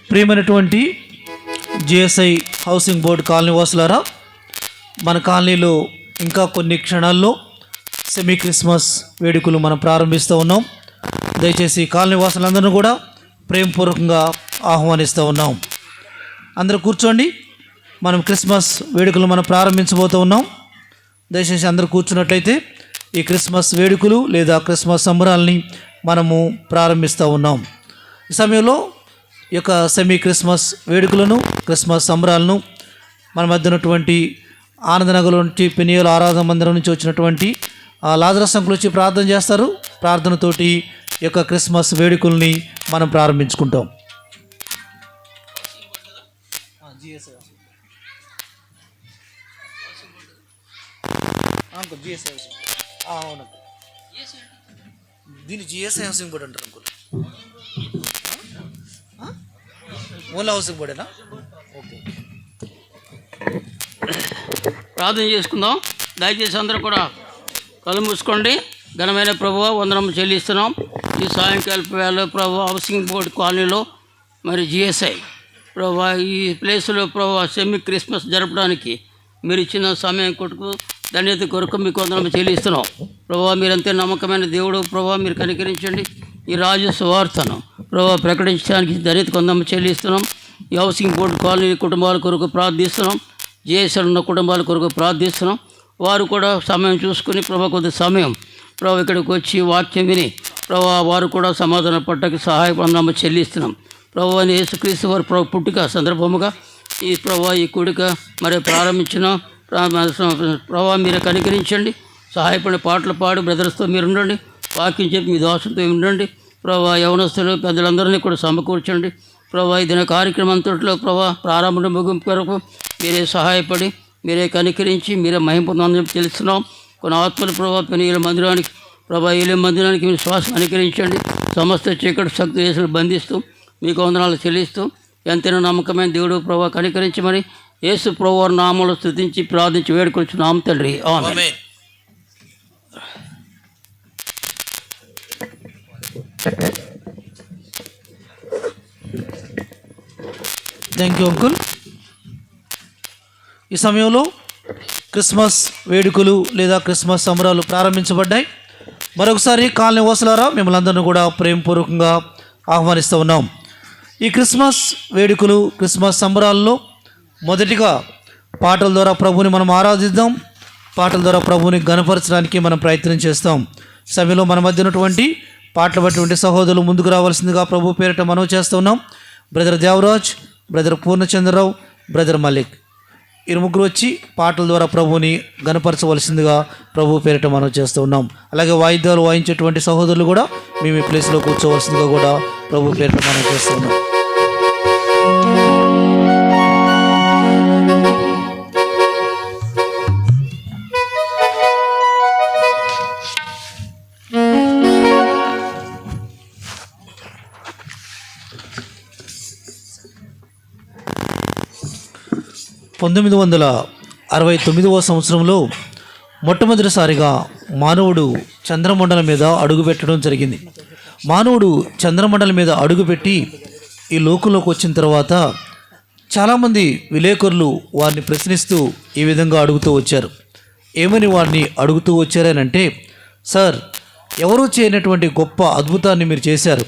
ప్రియమైనటువంటి GSI housing board colony వాసులారా, మన కాలనీలో ఇంకా కొన్ని క్షణాల్లో సెమీ క్రిస్మస్ వేడుకలు మనం ప్రారంభిస్తూ ఉన్నాం. దయచేసి కాలనీ వాసులందరినీ కూడా ప్రేమపూర్వకంగా ఆహ్వానిస్తూ ఉన్నాం. అందరూ కూర్చోండి. మనం క్రిస్మస్ వేడుకలు మనం ప్రారంభించబోతూ ఉన్నాం. దయచేసి అందరూ కూర్చున్నట్లయితే ఈ క్రిస్మస్ వేడుకలు లేదా క్రిస్మస్ సంబరాలని మనము ప్రారంభిస్తూ ఉన్నాం. ఈ సమయంలో ఈ యొక్క సెమీ క్రిస్మస్ వేడుకలను, క్రిస్మస్ సంబరాలను మన మధ్య ఉన్నటువంటి ఆనందనగర్ నుంచి పెనియల్ ఆరాధన మందిరం నుంచి వచ్చినటువంటి లాజరస్ అంకుల్ వచ్చి ప్రార్థన చేస్తారు. ప్రార్థనతోటి ఈ యొక్క క్రిస్మస్ వేడుకల్ని మనం ప్రారంభించుకుంటాం. అవును, దీన్ని జిఎస్ఐ హౌసింగ్ బోర్డు అంటారు అంకుల్. ఓన్లీ హౌసింగ్ బోర్డేనా? ఓకే, ప్రార్థన చేసుకుందాం. దయచేసి అందరూ కూడా కళ్ళు మూసుకోండి. ఘనమైన ప్రభువా, వందనం చెల్లిస్తున్నాం. ఈ సాయంకాల వేళ ప్రభువా హౌసింగ్ బోర్డు కాలనీలో మరి జిఎస్ఐ ప్రభువా ఈ ప్లేస్లో ప్రభువా సెమీ క్రిస్మస్ జరపడానికి మీరు ఇచ్చిన సమయం కొరకు ధన్యత కొరకు మీకు వందనం చెల్లిస్తున్నాం. ప్రభువా మీరంతే నమ్మకమైన దేవుడు. ప్రభువా మీరు కనికరించండి. ఈ రాజు సువార్తను ప్రభువా ప్రకటించడానికి ధన్యత వందనం చెల్లిస్తున్నాం. ఈ హౌసింగ్ బోర్డు కాలనీ కుటుంబాల కొరకు ప్రార్థిస్తున్నాం. జిఎస్ఐ ఉన్న కుటుంబాల కొరకు ప్రార్థిస్తున్నాం. వారు కూడా సమయం చూసుకుని ప్రభా కొద్ది సమయం ప్రభు ఇక్కడికి వచ్చి వాక్యం విని ప్రభా వారు కూడా సమాధాన పట్టకి సహాయపడినామో చెల్లిస్తున్నాం. ప్రభు అని యేసుక్రీస్తు వారు ప్రభు పుట్టుక సందర్భముగా ఈ ప్రభా ఈ కూడిక మరి ప్రారంభించిన ప్రభా మీరు కనికరించండి. సహాయపడే పాటలు పాడి బ్రదర్స్తో మీరు ఉండండి. వాక్యం చెప్పి మీ దోషంతో ఉండండి. ప్రభా యవనస్తులు పెద్దలందరినీ కూడా సమకూర్చండి. ప్రభా ఈ దిన కార్యక్రమం అంతట్లో ప్రభా ప్రారంభ ముగింపు కొరకు మీరే సహాయపడి మీరే కనికరించి మీరే మహిమ పొందాలని తెలుస్తున్నాం. కొన్ని ఆత్మల ప్రభావ పెనుగల మందిరానికి ప్రభా ఏలే మందిరానికి మీరు శ్వాస కనికరించండి. సమస్త చీకటి శక్తి యేసులు బంధిస్తూ మీకు వందనాలు చెల్లిస్తూ ఎంతైనా నమ్మకమైన దేవుడు ప్రభావ కనికరించమని యేసు ప్రభువు నామములో స్తుతించి ప్రార్థించి వేడుకొచ్చున్నాం తండ్రి. ఆమేన్. Thank you uncle. ఈ సమయంలో క్రిస్మస్ వేడుకలు లేదా క్రిస్మస్ సంబరాలు ప్రారంభించబడ్డాయి. మరొకసారి కాలనీ వాసులారా మిమ్మల్ని అందరినీ కూడా ప్రేమపూర్వకంగా ఆహ్వానిస్తూ ఉన్నాం. ఈ క్రిస్మస్ వేడుకలు, క్రిస్మస్ సంబరాల్లో మొదటిగా పాటల ద్వారా ప్రభువుని మనం ఆరాధిద్దాం. పాటల ద్వారా ప్రభువుని ఘనపరచడానికి మనం ప్రయత్నం చేస్తాం. సమయంలో మన మధ్య ఉన్నటువంటి పాటలు బట్టి సహోదరులు ముందుకు రావాల్సిందిగా ప్రభు పేరిట మనం చేస్తూ ఉన్నాం. Brother Devaraj, brother Purnachandrarao, brother Malik, ఈ ముగ్గురు వచ్చి పాటల ద్వారా ప్రభువుని గణపరచవలసిందిగా ప్రభు పేరిట మనం చేస్తూ ఉన్నాం. అలాగే వాయిద్యాలు వాయించేటువంటి సహోదరులు కూడా మేము ఈ ప్లేస్లో కూర్చోవలసిందిగా కూడా ప్రభు పేరిట మనం చేస్తూ ఉన్నాం. సంవత్సరంలో మొట్టమొదటిసారిగా మానవుడు చంద్రమండలం మీద అడుగుపెట్టడం జరిగింది. మానవుడు చంద్రమండలం మీద అడుగుపెట్టి ఈ లోకంలోకి వచ్చిన తర్వాత చాలామంది విలేకరులు వారిని ప్రశ్నిస్తూ ఈ విధంగా అడుగుతూ వచ్చారు. ఏమని వారిని అడుగుతూ వచ్చారనంటే, సార్, ఎవరూ చేయనటువంటి గొప్ప అద్భుతాన్ని మీరు చేశారు.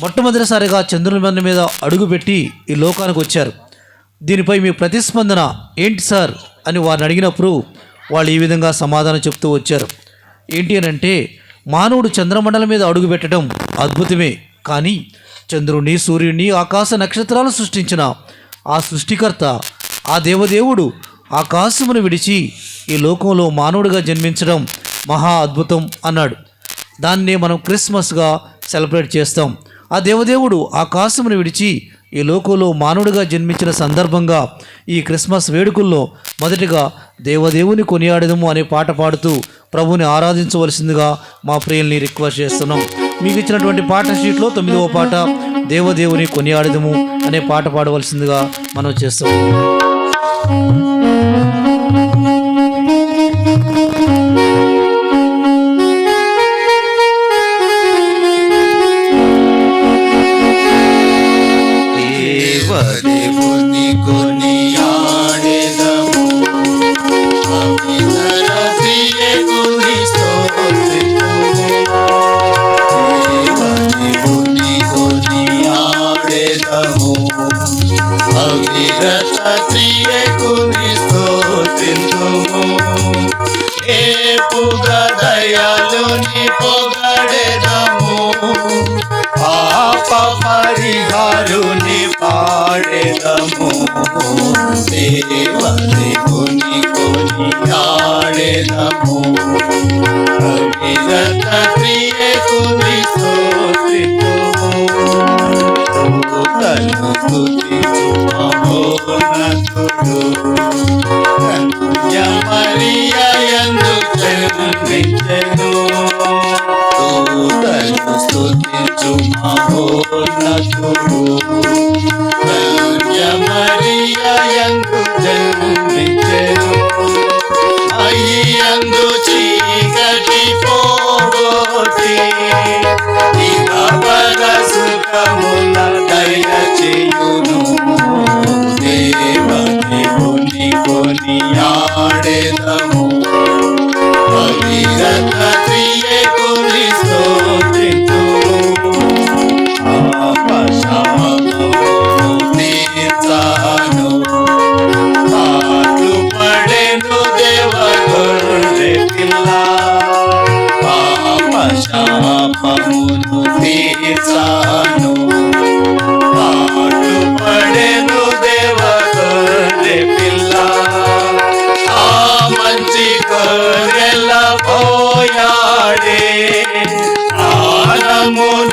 మొట్టమొదటిసారిగా చంద్రమండలం మీద అడుగుపెట్టి ఈ లోకానికి వచ్చారు. దీనిపై మీ ప్రతిస్పందన ఏంటి సార్ అని వారిని అడిగినప్పుడు వాళ్ళు ఈ విధంగా సమాధానం చెప్తూ వచ్చారు. ఏంటి అని అంటే, మానవుడు చంద్రమండలం మీద అడుగు పెట్టడం అద్భుతమే, కానీ చంద్రుని, సూర్యుని, ఆకాశ నక్షత్రాలు సృష్టించిన ఆ సృష్టికర్త, ఆ దేవదేవుడు ఆకాశమును విడిచి ఈ లోకంలో మానవుడిగా జన్మించడం మహా అద్భుతం అన్నాడు. దాన్నే మనం క్రిస్మస్గా సెలబ్రేట్ చేస్తాం. ఆ దేవదేవుడు ఆకాశమును విడిచి ఈ లోకంలో మానవుడిగా జన్మించిన సందర్భంగా ఈ క్రిస్మస్ వేడుకల్లో మొదటిగా దేవదేవుని కొనియాడదము అనే పాట పాడుతూ ప్రభుని ఆరాధించవలసిందిగా మా ప్రియుల్ని రిక్వెస్ట్ చేస్తున్నాం. మీకు ఇచ్చినటువంటి పాట షీట్లో 9వ పాట దేవదేవుని కొనియాడదము అనే పాట పాడవలసిందిగా మనం చేస్తున్నాం. దేవుని పొగడెదము, పాప పరిహారుని పాడెదము, దేవుని కొనియాడెదము. అవిరత క్రియకుని స్తోత్రితుము, తను స్తుతించు మహోన్నతుడు. కన్య మరియ యందు జన్మించెను, తను స్తుతించు మహోన్నతుడు. కన్య మరియ యందు జన్మించెను, అయ్యందు చీకటి పోగొట్టి ఇహపర సుఖముల దయచేయును. దేవుని కొనియాడెదము, అవిరత క్రియకుని స్తోత్రితుము. పాపశాపమును తీర్చాను, పాటు పడెను దేవగొర్రె పిల్ల. పాపశాపమును తీర్చాను, పాటు పడెను దేవగొర్రె పిల్ల. ఆ మంచి గొర్రెల పోయాడే, ప్రాణమునిచ్చెను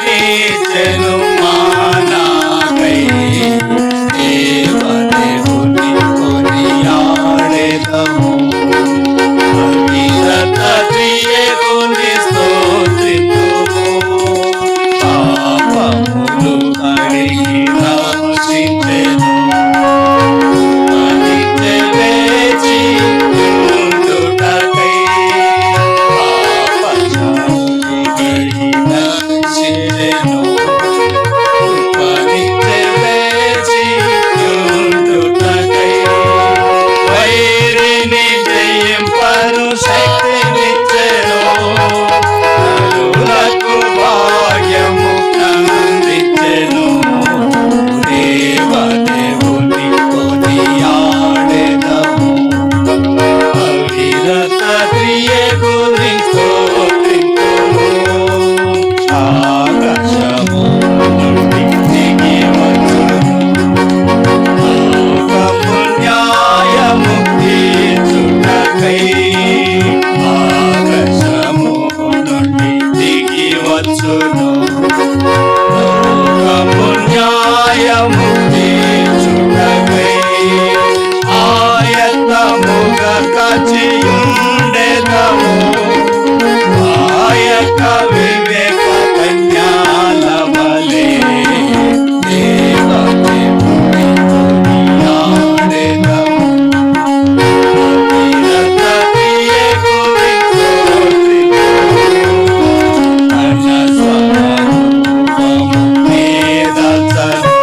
మానాకై. దేవుని కొనియాడెదము, అవిరత క్రియకుని స్తోత్రితుము. పాపములు కడిగి రక్షించెను, నిత్య వేచి ఉండుటకై. పాపశాపములు కడిగి రక్షించెను, నిత్య వేచి ఉండుటకై. వైరిని జయింపను శక్తినిచ్చెను, నరులకు భాగ్యము అందించెను. దేవుని కొనియాడెదము, అవిరత క్రియకుని స్తోత్రితుము. ఆకాశము నుండి దిగి వచ్చును, లోకము న్యాయము తీర్చుటకై. ఆకాశము నుండి దిగి వచ్చును, లోకము న్యాయము తీర్చుటకై. ఆయత్తముగా కాచియుండెదము, ఆయక వివేక కన్యాల వలె. దేవుని కొనియాడెదము, అవిరత క్రియకుని స్తోత్రితుము. తన స్వరూపము మేదల్చను,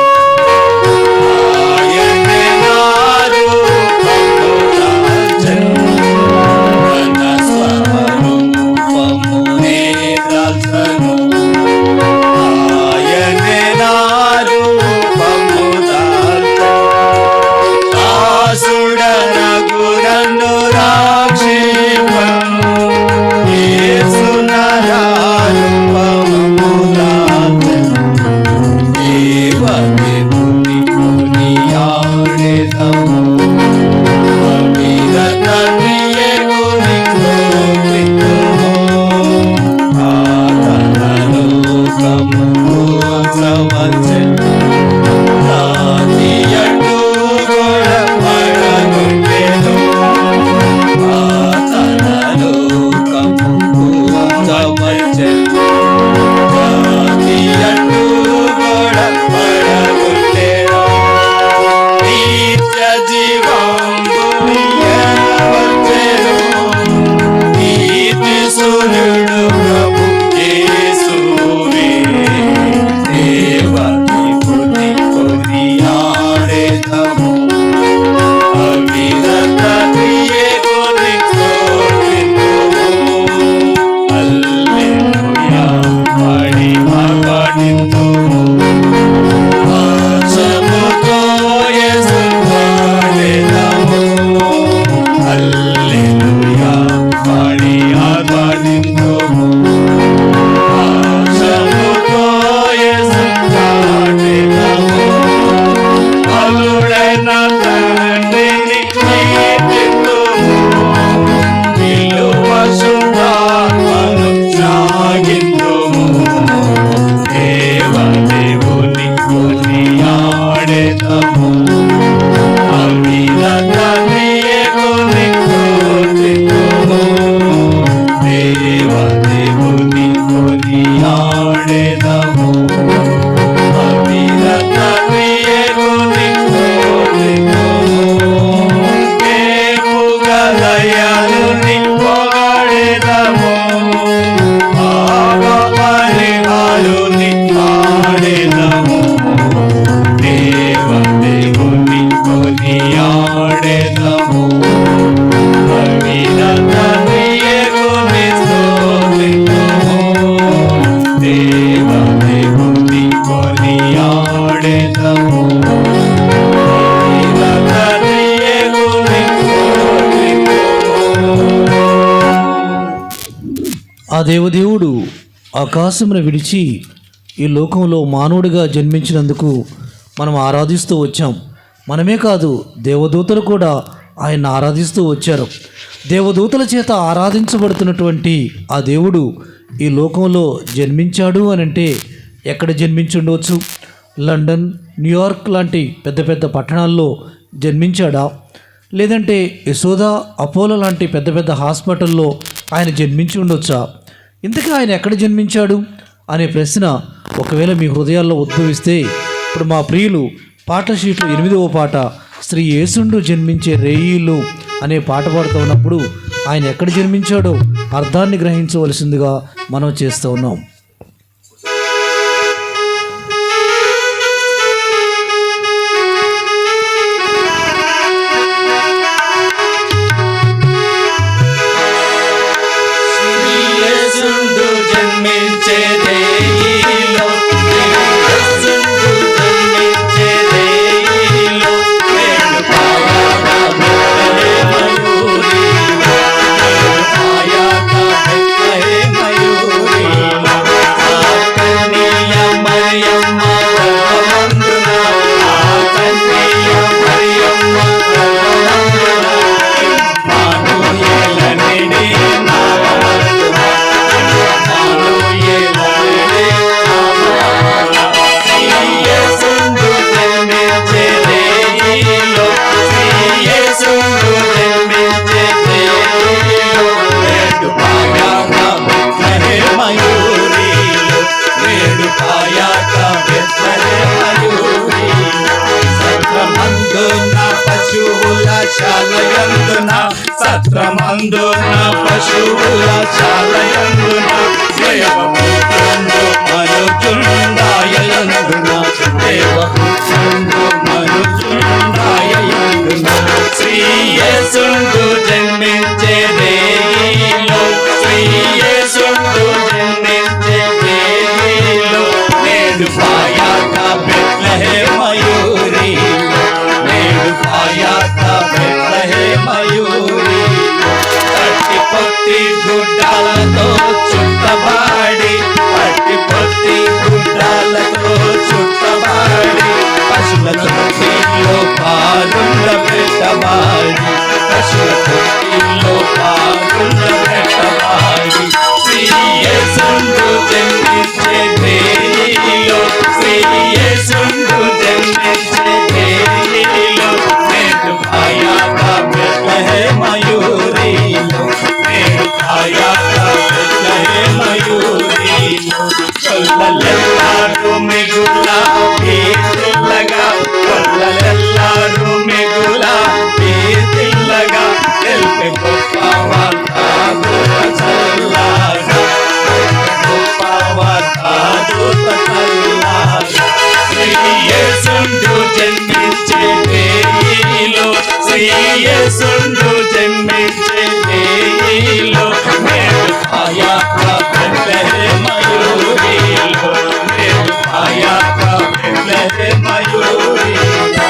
ఆయనే నా రూపము దాల్చెను. తన స్వరూపము మేదల్చను, ఆయనే నా రూపము దాల్చెను. దాసుడనగు నన్ను రక్షింపను, యేసు నా రూపము దాల్చెను. దేవుని కొనియాడెదము, అవిరత క్రియకుని స్తోత్రితుము. ఆతనలోకము కూల్చవచ్చెను, రాతి అడ్డుగోడ పడగొట్టెను. ఆతనలోకము కూల్చవచ్చెను, రాతి అడ్డుగోడ పడగొట్టెను. నిత్య జీవంబు ఇయ్యవచ్చెను, నీతి సూర్యుడు ప్రభు యేసువే. దేవుని కొనియాడెదము, అవిరత క్రియకుని స్తోత్రితుము. హల్లెలూయా పాడి ఆరాధింతుము, ఆశముతో యేసు పాడెదము. హల్లెలూయా పాడి ఆరాధింతుము, ఆ దేవదేవుడు ఆకాశమును విడిచి ఈ లోకంలో మానవుడిగా జన్మించినందుకు మనం ఆరాధిస్తూ వచ్చాం. మనమే కాదు, దేవదూతలు కూడా ఆయన ఆరాధిస్తూ వచ్చారు. దేవదూతల చేత ఆరాధించబడుతున్నటువంటి ఆ దేవుడు ఈ లోకంలో జన్మించాడు అని అంటే ఎక్కడ జన్మించుండవచ్చు? లండన్, న్యూయార్క్ లాంటి పెద్ద పెద్ద పట్టణాల్లో జన్మించాడా? లేదంటే యశోద, అపోలో లాంటి పెద్ద పెద్ద హాస్పిటల్లో ఆయన జన్మించి ఉండొచ్చా? ఇంతకీ ఆయన ఎక్కడ జన్మించాడు అనే ప్రశ్న ఒకవేళ మీ హృదయాల్లో ఉద్భవిస్తే, ఇప్పుడు మా ప్రియులు పాటల షీట్లో 8వ పాట శ్రీ యేసుండు జన్మించే రేయిలు అనే పాట పాడుతూ ఉన్నప్పుడు ఆయన ఎక్కడ జన్మించాడో అర్థాన్ని గ్రహించవలసిందిగా మనం చేస్తూ ఉన్నాం. యేసుండు జన్మించే రేయిలో, యేసుండు జన్మించే రేయిలో, వేణు పాయాక బెత్లెహేమయూరిలో, వేణు పాయాక బెత్లెహేమయూరిలో, ఆ కన్య మరియమ్మ గర్భమందున, ఆ కన్య మరియమ్మ గర్భమందున, ఇమ్మానుయేలనిడి నామమందున, ఇమ్మానుయేలనిడి నామమందున, శ్రీ యేసుండు జన్మించే రేయిలో, శ్రీ యేసుండు జన్మించే రేయిలో, వేణు పాయాక బెత్లెహేమయూరిలో, వేణు పాయాక బెత్లెహేమయూరిలో, సత్రమందున పశువుల శాలయందున, సత్రమందున పశువుల శాలయందున, దేవపుత్రుండు మనుజుండాయయందున, దేవపుత్రుండు మనుజుండాయయందున, శ్రీ యేసుండు జన్మించే రేయిలో, శ్రీ యేసుండు జన్మించే రేయిలో, నేడు పాయాక బెత్లెహేమయూరిలో, నేడు పాయాక బెత్లెహేమయూరిలో, పట్టి పొట్టి గుడ్డాలతో చుట్టబాడి, పట్టి పొట్టి గుడ్డాలతో చుట్టబాడి, పశుల తొట్టిలో పాలుండ పెట్టబాడి, పశుల తొట్టిలో పాలుండ పెట్టబాడి, శ్రీ యేసుండు జన్మించే రేయిలో, శ్రీ యేసుండు జన్మించే రేయిలో, నేడు పాయాక బెత్లెహేమయూరిలో, నేడు పాయాక బెత్లెహేమయూరిలో, కొల్లలెల్లారు మిగుల కీర్తిల్లగా, కొల్లలెల్లారు మిగుల కీర్తిల్లగా, తెలిపే గొప్ప వార్త దూత చల్లాగా, గొప్ప వార్త దూత చల్లాగా, శ్రీ యేసుండు జన్మించే రేయిలో, శ్రీ యేసుండు జన్మించే రేయిలో, నేడు పాయాక బెత్లెహేమయూరిలో, నేడు పాయాక బెత్లెహేమయూరిలో,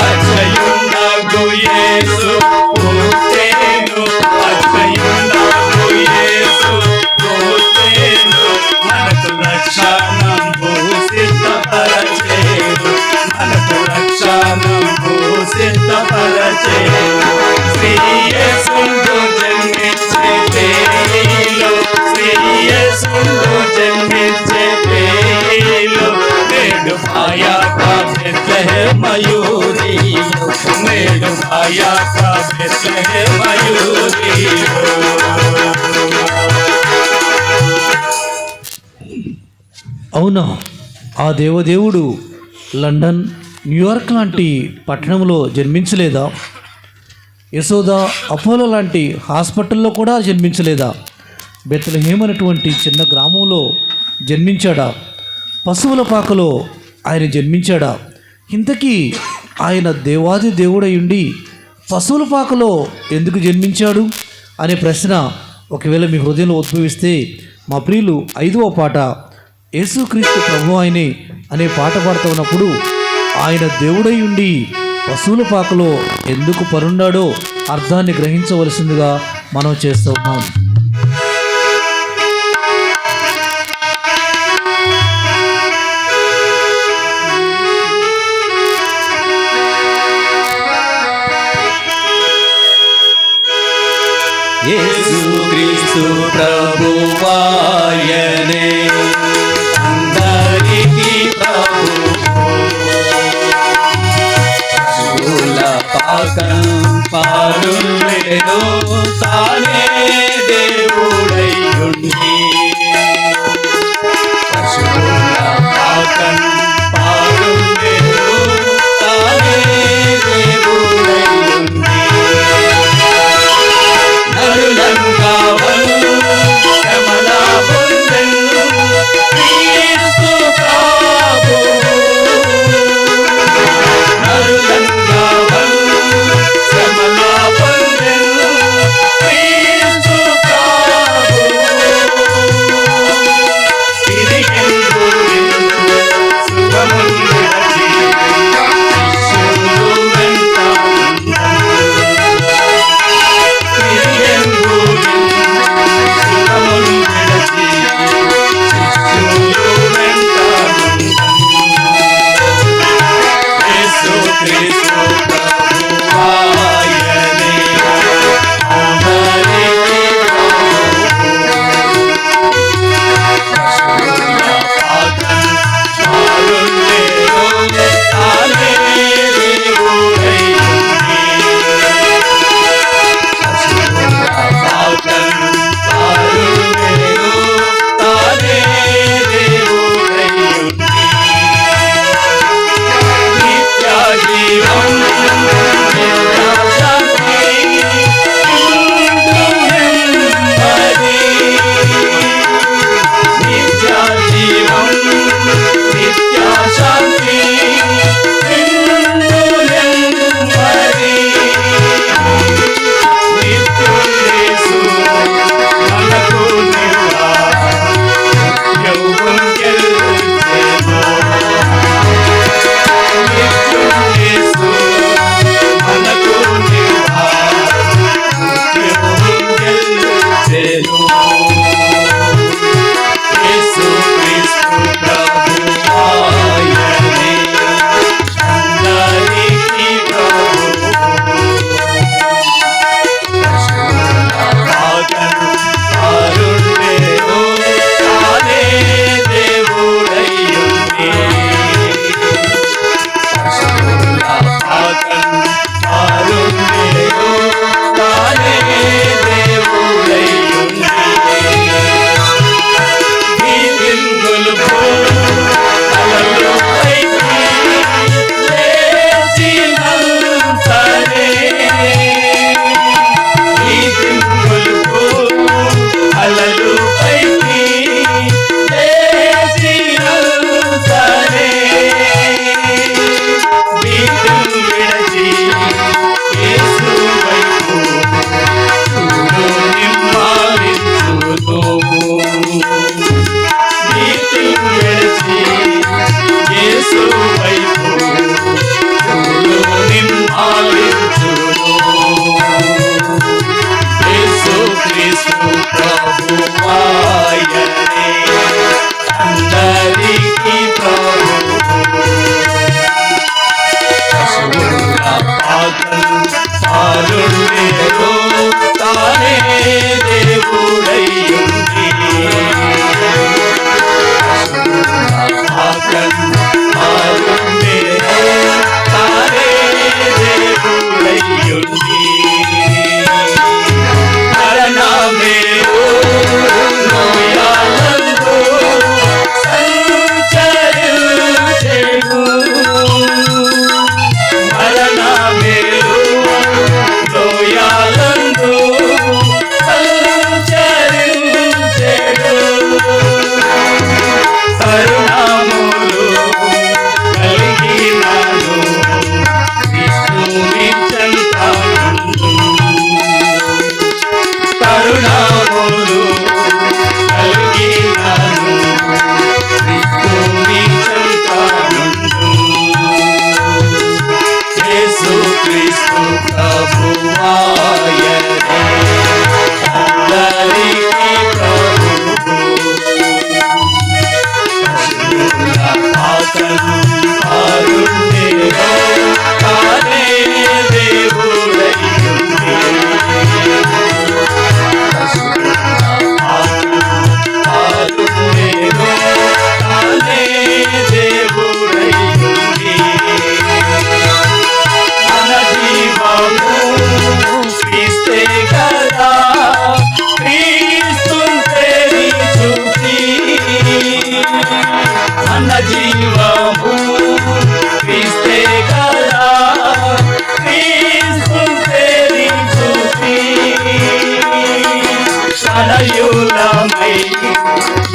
అచ్చయుండగు యేసు పుట్టెను, అచ్చయుండగు యేసు పుట్టెను, మనకు రక్షణంబు సిద్ధపరచెను, మనకు రక్షణంబు సిద్ధపరచెను, శ్రీ యేసుండు జన్మించే రేయిలో, శ్రీ యేసుండు జన్మించే రేయిలో, నేడు పాయాక బెత్లెహేమయూరిలో, నేడు పాయాక బెత్లెహేమయూరిలో. అవునా, ఆ దేవదేవుడు లండన్, న్యూయార్క్ లాంటి పట్టణంలో జన్మించలేదా? యశోద, అపోలో లాంటి హాస్పిటల్లో కూడా జన్మించలేదా? బెత్లెహేమ్ అనేటువంటి చిన్న గ్రామంలో జన్మించాడా? పశువుల పాకలో ఆయన జన్మించాడా? ఇంతకీ ఆయన దేవాది దేవుడై ఉండి పశువుల పాకలో ఎందుకు జన్మించాడు అనే ప్రశ్న ఒకవేళ మీ హృదయంలో ఉద్భవిస్తే, మా ప్రియులు 5వ పాట యేసుక్రీస్తు ప్రభు ఆయనే అనే పాట పాడుతూ ఉన్నప్పుడు ఆయన దేవుడై ఉండి పశువుల పాకలో ఎందుకు పరుండాడో అర్థాన్ని గ్రహించవలసిందిగా మనం చేస్తూ ఉన్నాం. పొందెను తానే దేవుడయ్యుండి పశువుల పాడుండెను తానే దేవుడయ్యుండి నరులంగా శ్రమల పొందెను క్రీస్తు ప్రభువు నరులంగా శ్రమల పొందెను క్రీస్తు ప్రభువు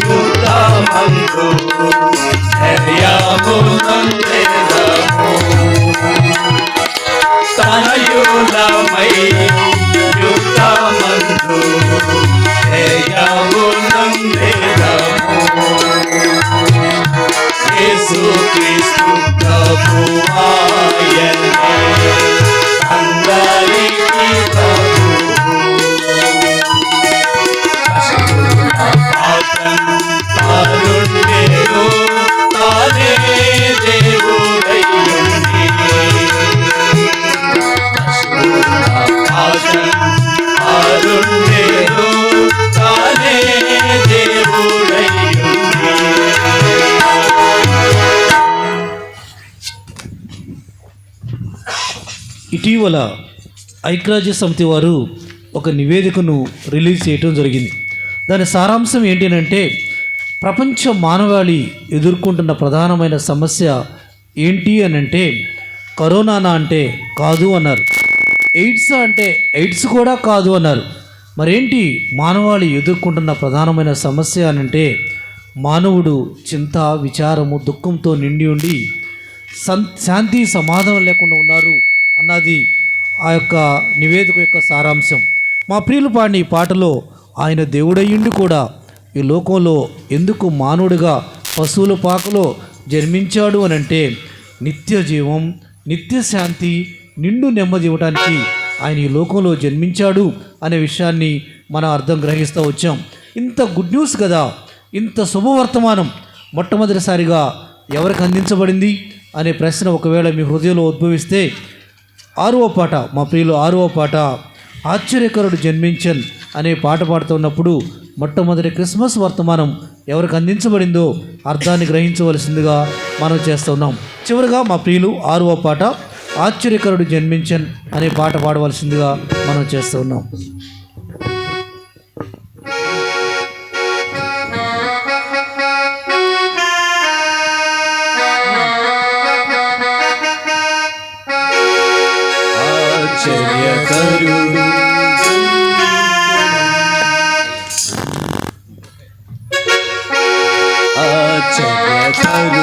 యుద్ధమందు జయము నొందెదము. తనయులమై యుద్ధమందు జయము నొందెదము. యేసుక్రీస్తు ప్రభువాయనే అందరికీ ప్రభువు. తారుండెను తానే దేవుడయ్యుండి. తారుండెను తానే దేవుడయ్యుండి. ఇటీవల ఐక్యరాజ్య సమితి వారు ఒక నివేదికను రిలీజ్ చేయటం జరిగింది. దాని సారాంశం ఏంటి అంటే, ప్రపంచ మానవాళి ఎదుర్కొంటున్న ప్రధానమైన సమస్య ఏంటి అని అంటే కరోనానా అంటే కాదు అన్నారు. ఎయిడ్స్ అంటే ఎయిడ్స్ కూడా కాదు అన్నారు. మరేంటి మానవాళి ఎదుర్కొంటున్న ప్రధానమైన సమస్య అని అంటే మానవుడు చింత, విచారము, దుఃఖంతో నిండి ఉండి శాంతి సమాధానం లేకుండా ఉన్నారు అన్నది ఆ యొక్క నివేదిక యొక్క సారాంశం. మా ప్రియులు పాడిన ఈ పాటలో ఆయన దేవుడయ్యుండి కూడా ఈ లోకంలో ఎందుకు మానవుడిగా పశువుల పాకలో జన్మించాడు అని అంటే నిత్య జీవం, నిత్య శాంతి, నిండు నెమ్మది ఇవ్వడానికి ఆయన ఈ లోకంలో జన్మించాడు అనే విషయాన్ని మనం అర్థం గ్రహిస్తూ వచ్చాం. ఇంత గుడ్ న్యూస్ కదా, ఇంత శుభవర్తమానం మొట్టమొదటిసారిగా ఎవరికి అందించబడింది అనే ప్రశ్న ఒకవేళ మీ హృదయంలో ఉద్భవిస్తే 6వ పాట, మా ప్రియులు 6వ పాట ఆశ్చర్యకరుడు జన్మించన్ అనే పాట పాడుతున్నప్పుడు మొట్టమొదటి క్రిస్మస్ వర్తమానం ఎవరికి అందించబడిందో అర్థాన్ని గ్రహించవలసిందిగా మనం చేస్తున్నాం. చివరిగా మా ప్రియులు 6వ పాట ఆశ్చర్యకరుడు జన్మించన్ అనే పాట పాడవలసిందిగా మనం చేస్తున్నాం. ఆశ్చర్యకరుడు ఆశ్చర్యకరుడు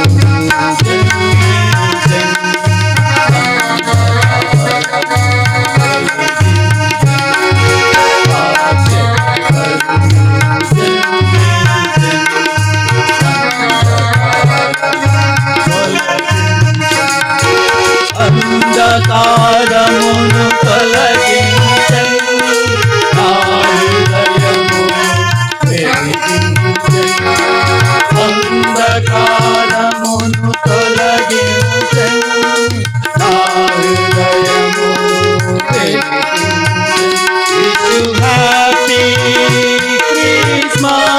అంధకారమును తొలగించను నా హృదయము వెలిగించను. అంధకారమును తొలగించను నా హృదయము వెలిగించను. Wish you happy Christmas.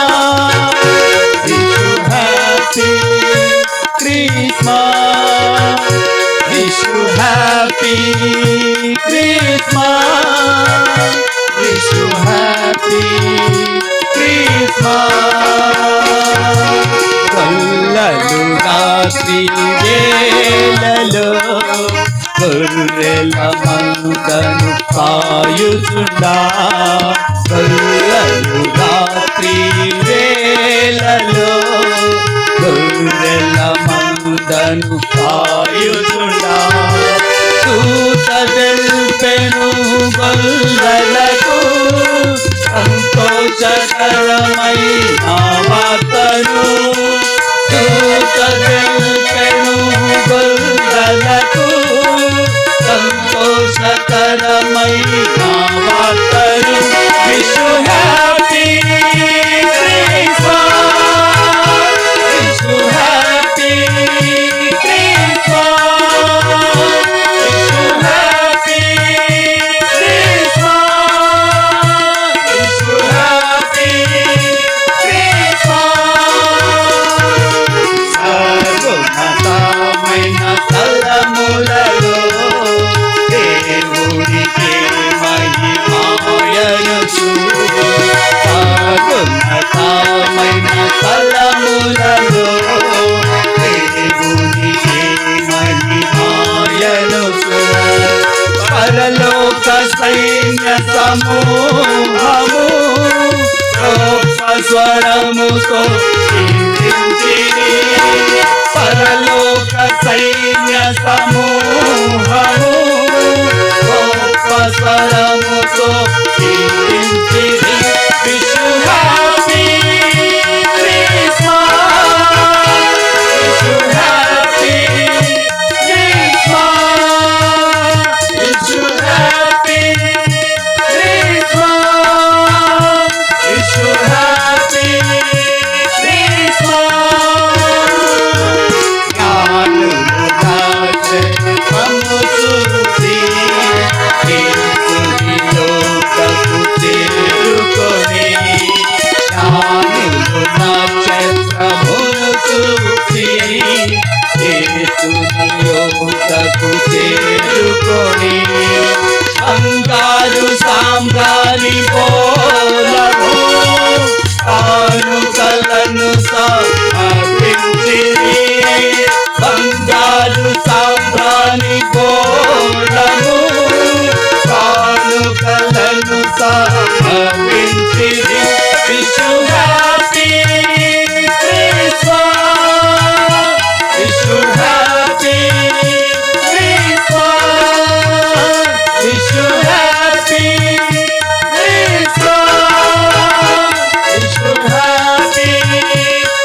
Wish you happy Christmas. Wish you happy Christmas. Wish you happy Christmas. కల్లలు రాత్రి వేళలో గొర్రెల మందను కాయుచుండా. కల్లలు రాత్రి వేళలో గొర్రెల మందను కాయుచుండా. దూత తెల్పెను గొల్లలకు సంతోషకరమైన వార్తను. దూత తెల్పెను గొల్లలకు సంతోషకరమైన వార్తను. Wish you happy Christmas. Wish you happy Christmas. Wish you happy Christmas. Wish you happy Christmas. స్వరముతో కీర్తించిరి. పరలోక సైన్య సమూహము గొప్ప స్వరముతో కీర్తించిరి. Wish you happy Christmas. Wish you happy Christmas. Wish you happy Christmas. Wish you happy Christmas. జ్ఞానులు నాచే మమ్ముచూసి యేసుని లోకకు చేరుకొని. జ్ఞానులు నక్షత్రమును చూసి యేసుని లోకకు చేరుకొని. బంగారు సాంబ్రాణి పోలము కానుకలను సమర్పించిరి. బంగారు సాంబ్రాణి పోలము కానుకలను సమర్పించిరి. Wish you happy Christmas. Wish you happy Christmas. Wish you happy Christmas. Wish you happy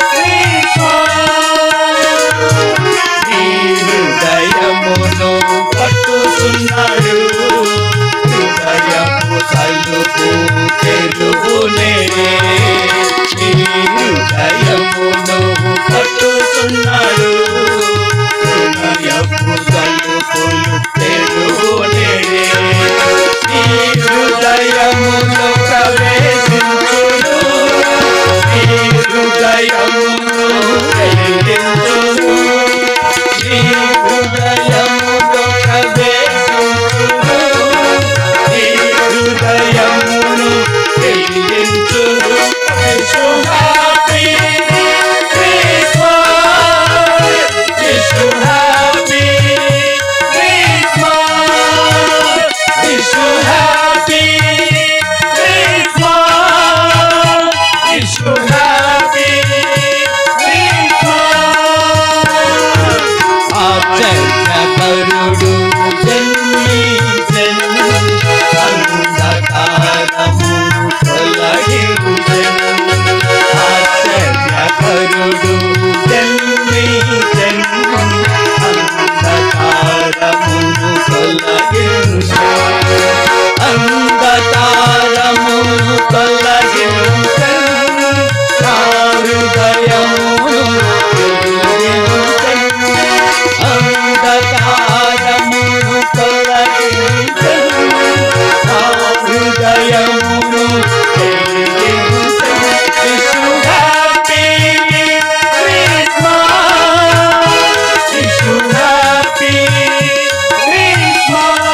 Christmas. నీ హృదయమును పట్టుచున్నాడు. హృదయము తలుపు తెలుగునే. నీ హృదయమును పట్టుచున్నాడు. హృదయము తలుపులు తెలుగునే. నీ హృదయమును ప్రవేశించును. నీ హృదయమును వెలిగించును. నీ హృదయమును ప్రవేశించును. నీ హృదయమును వెలిగించును. Wish you happy Christmas. Wish you happy Christmas. Wish you happy Christmas. Wish you happy Christmas. ఆశ్చర్యకరుడు జన్మించెను. అంధకారమును తొలగించెను. ఆశ్చర్యకరుడు జన్మించెను. అంధకారమును తొలగించెను. అంధకారమును తొలగించెను. నా హృదయమును వెలిగించెను. అంధకారమును తొలగించెను. నా హృదయమును వెలిగించెను. Wish you happy Christmas. Wish you happy Christmas.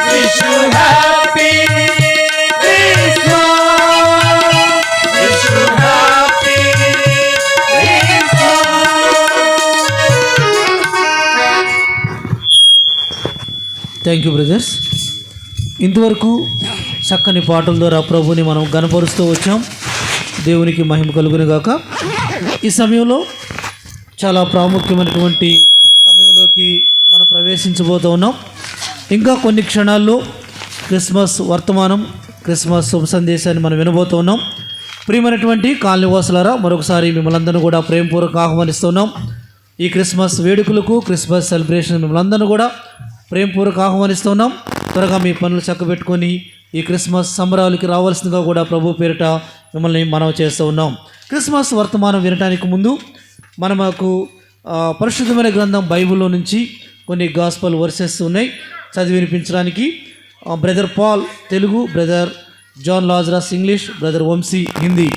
Wish you happy Christmas. Wish you happy Christmas. Thank you brothers. ఇంతవరకు చక్కని పాటల ద్వారా ప్రభుని మనం గనపరుస్తూ వచ్చాం. దేవునికి మహిమ కలుగును గాక. ఈ సమయంలో చాలా ప్రాముఖ్యమైనటువంటి సమయంలోకి మనం ప్రవేశించబోతూ ఉన్నాం. ఇంకా కొన్ని క్షణాల్లో క్రిస్మస్ వర్తమానం, క్రిస్మస్ శుభ సందేశాన్ని మనం వినబోతూ ఉన్నాం. ప్రియమైనటువంటి కాలనీవాసులారా, మరొకసారి మిమ్మల్ని అందరూ కూడా ప్రేమపూర్వక ఆహ్వానిస్తున్నాం. ఈ క్రిస్మస్ వేడుకలకు, క్రిస్మస్ సెలబ్రేషన్ మిమ్మల్ని అందరూ కూడా ప్రేమపూర్వక ఆహ్వానిస్తున్నాం. త్వరగా మీ పనులు చక్కబెట్టుకొని ఈ క్రిస్మస్ సంబరాలకి రావాల్సిందిగా కూడా ప్రభు పేరిట మిమ్మల్ని మనవి చేస్తూ ఉన్నాం. క్రిస్మస్ వర్తమానం వినడానికి ముందు మనకు పరిశుద్ధమైన గ్రంథం బైబిల్లో నుంచి కొన్ని గాస్పల్ వర్సెస్ ఉన్నాయి చదివి వినిపించడానికి. Brother Paul Telugu, brother John Lazarus English, brother Vamshi Hindi,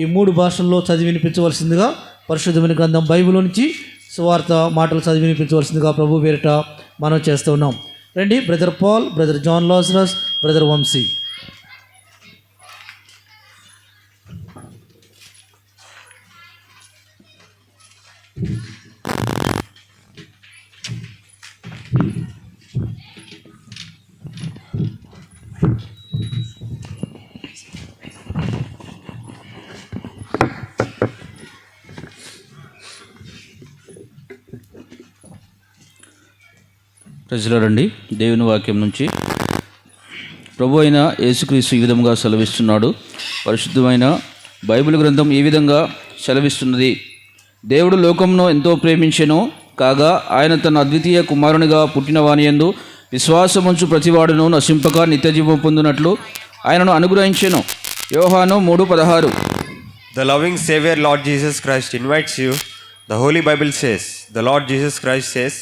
ఈ 3 భాషల్లో చదివి వినిపించవలసిందిగా పరిశుద్ధమైన గ్రంథం బైబిల్ నుంచి సువార్త మాటలు చదివి వినిపించవలసిందిగా ప్రభు పేరిట మనం చేస్తూ ఉన్నాం. రండి, brother Paul, brother John Lazarus, brother Vamshi. ప్రజలారండి, దేవుని వాక్యం నుంచి ప్రభు అయిన యేసుక్రీస్తు ఈ విధంగా సెలవిస్తున్నాడు. పరిశుద్ధమైన బైబిల్ గ్రంథం ఈ విధంగా సెలవిస్తున్నది. దేవుడు లోకంను ఎంతో ప్రేమించెను, కాగా ఆయన తన అద్వితీయ కుమారునిగా పుట్టిన వానియందు విశ్వాసముంచు ప్రతివాడును నశింపక నిత్యజీవం పొందినట్లు ఆయనను అనుగ్రహించెను. యోహాను 3:16. The loving Savior Lord Jesus Christ invites you. The Holy Bible says, the Lord Jesus Christ says,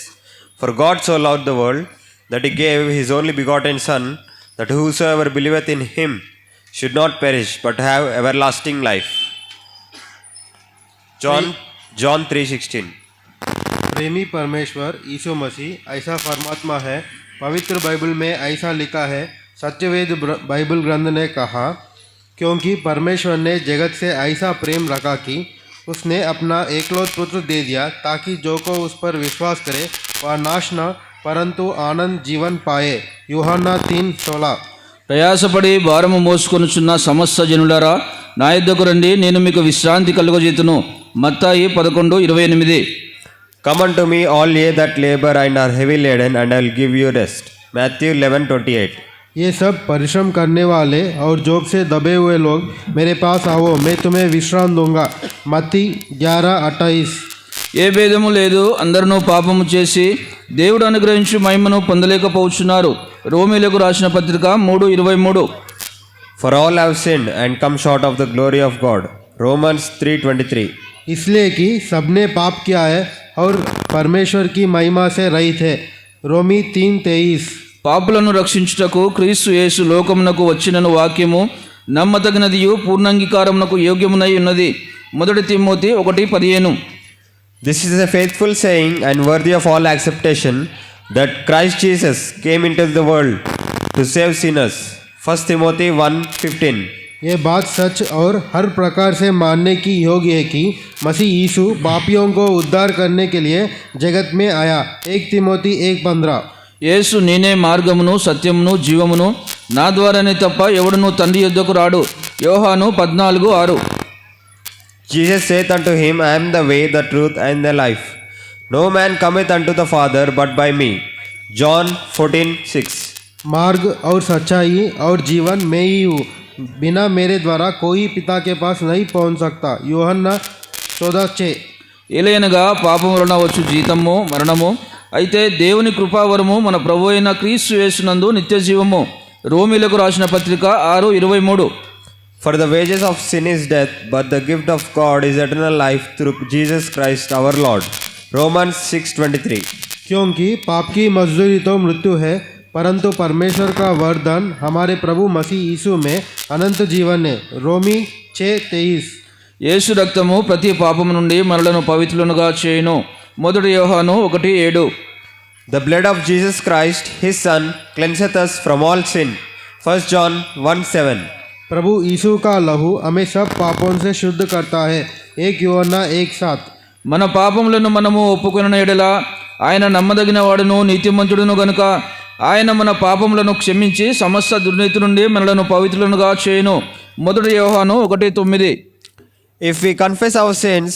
"For God so loved the world, that He gave His only begotten Son, that whosoever believeth in Him should not perish, but have everlasting life." John 3:16. प्रेमी परमेश्वर यीशु मसीह ऐसा परमात्मा है। पवित्र Bible में ऐसा लिखा है, सत्यवेद बाइबल ग्रंथ ने कहा, क्योंकि परमेश्वर ने जगत से ऐसा प्रेम रखा कि उसने अपना एकलौत पुत्र दे दिया, ताकि जो को उस पर विश्वास करे वह नाश न परंतु आनंद जीवन पाए। यूहन्ना 3:16। ప్రయాసపడి భారము మోసుకొనుచున్న సమస్త జనులారా నా యొద్దకు రండి, నేను మీకు విశ్రాంతి కలుగజేతును. మత్తాయి 11:28. Come unto me, all ye that labor and are heavy laden, and I will give you rest. Matthew 11:28. ये सब परिश्रम करने वाले और जॉब से दबे हुए लोग मेरे पास आओ, मैं तुम्हें विश्राम दूंगा। मत्ती 11:28। ఏ భేదము లేదు, అందరూ పాపము చేసి దేవుడు అనుగ్రహించి మహిమను పొందలేకపోతున్నారు. రోమీలకు రాసిన పత్రిక 3:23. For all have sinned and come short of the glory of God. Romans 3:23. इसलिए कि सबने पाप किया है और परमेश्वर की महिमा से रहित है। रोमी 3:23। పాపులను రక్షించుటకు క్రీస్తు యేసు లోకమునకు వచ్చినను వాక్యము నమ్మతగినదియు పూర్ణాంగీకారమునకు యోగ్యమునై ఉన్నది. 1 Timothy 1:15. This is a faithful saying and worthy of all acceptation, that Christ Jesus came into the world to save sinners. 1 Timothy 1:15. ये बात सच और हर प्रकार से मानने की योग्य है कि मसीह यीशु पापियों को उद्धार करने के लिए जगत में आया। 1 तिमोथी 1:15। యేసు నేనే మార్గమును సత్యమును జీవమును, నా ద్వారానే తప్ప ఎవడును తండ్రి యొద్దకు రాడు. యోహాను 14:6. Jesus saith unto him, I am the way, the truth, and the life. No man cometh unto the Father but by me. John 14:6. मार्ग और सच्चाई और जीवन मैं ही हूँ, बिना मेरे द्वारा कोई पिता के पास नहीं पहुँच सकता। యోహన్నా 14:6। ఏలయనగా పాపము వలన వచ్చు జీతము మరణము, అయితే దేవుని కృపావరము మన ప్రభు అయిన క్రీస్తు యేసునందు నిత్య జీవము. రోమీలకు రాసిన పత్రిక 6:23. For the wages of sin is death, but the gift of God is eternal life through Jesus Christ our Lord. Romans 6:23. क्योंकि पाप की मजदूरी तो मृत्यु है, परंतु परमेश्वर का वरदान हमारे प्रभु मसीह यीशु में अनंत जीवन है। रोमी 6:23। యేసు రక్తము ప్రతి పాపము నుండి మనలను పవిత్రులుగా చేయును. 1 యోహాను 1:7. The blood of Jesus Christ, His Son, cleanseth us from all sin. 1 John 1:7. प्रभु यीशु का लहू हमें सब पापों से शुद्ध करता है। 1 యోహన్నా 1:7। మన పాపములను మనము ఒప్పుకొనిన ఎడల ఆయన నమ్మదగిన వాడును నీతిమంతుడును గనుక ఆయన మన పాపములను క్షమించి సమస్త దుర్నీతి నుండి మనలను పవిత్రులుగా చేయును. 1 యోహాను 1:9. If we confess our sins,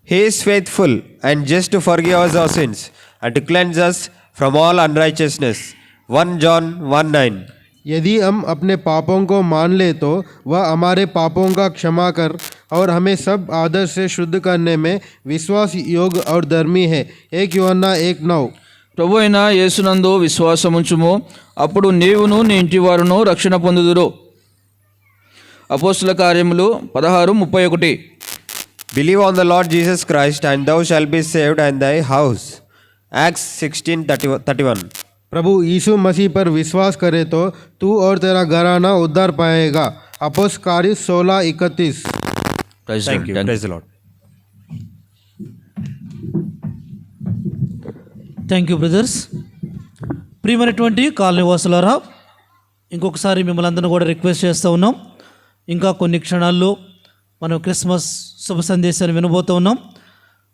He is faithful and just to forgive us our sins and to cleanse us from all unrighteousness. 1 John 1:9. यदि हम अपने पापों को मान ले तो वह हमारे पापों का क्षमा कर और हमें सब आदर से शुद्ध करने में विश्वास योग्य और धर्मी है। 1 యోహన్నా 1:9। ప్రభు అయిన యేసునందు విశ్వాసముంచుము, అప్పుడు నీవును నీ ఇంటివారును రక్షణ పొందుదురు. అపోస్తుల కార్యములు 16:31. Believe on the Lord Jesus Christ and thou shalt be saved and thy house. Acts 16:31. प्रभु यीशु मसीह पर विश्वास करे तो तू और तेरा घराना उद्धार पाएगा। अपोस्तल कार्य 16:31। Thank you. Praise the Lord. Thank you brothers. ప్రియమైనటువంటి కాలనీవాసులారా, ఇంకొకసారి మిమ్మల్ని అందరినీ కూడా రిక్వెస్ట్ చేస్తూ ఉన్నాం. ఇంకా కొన్ని క్షణాల్లో మనం క్రిస్మస్ శుభ సందేశాన్ని వినబోతూ ఉన్నాం.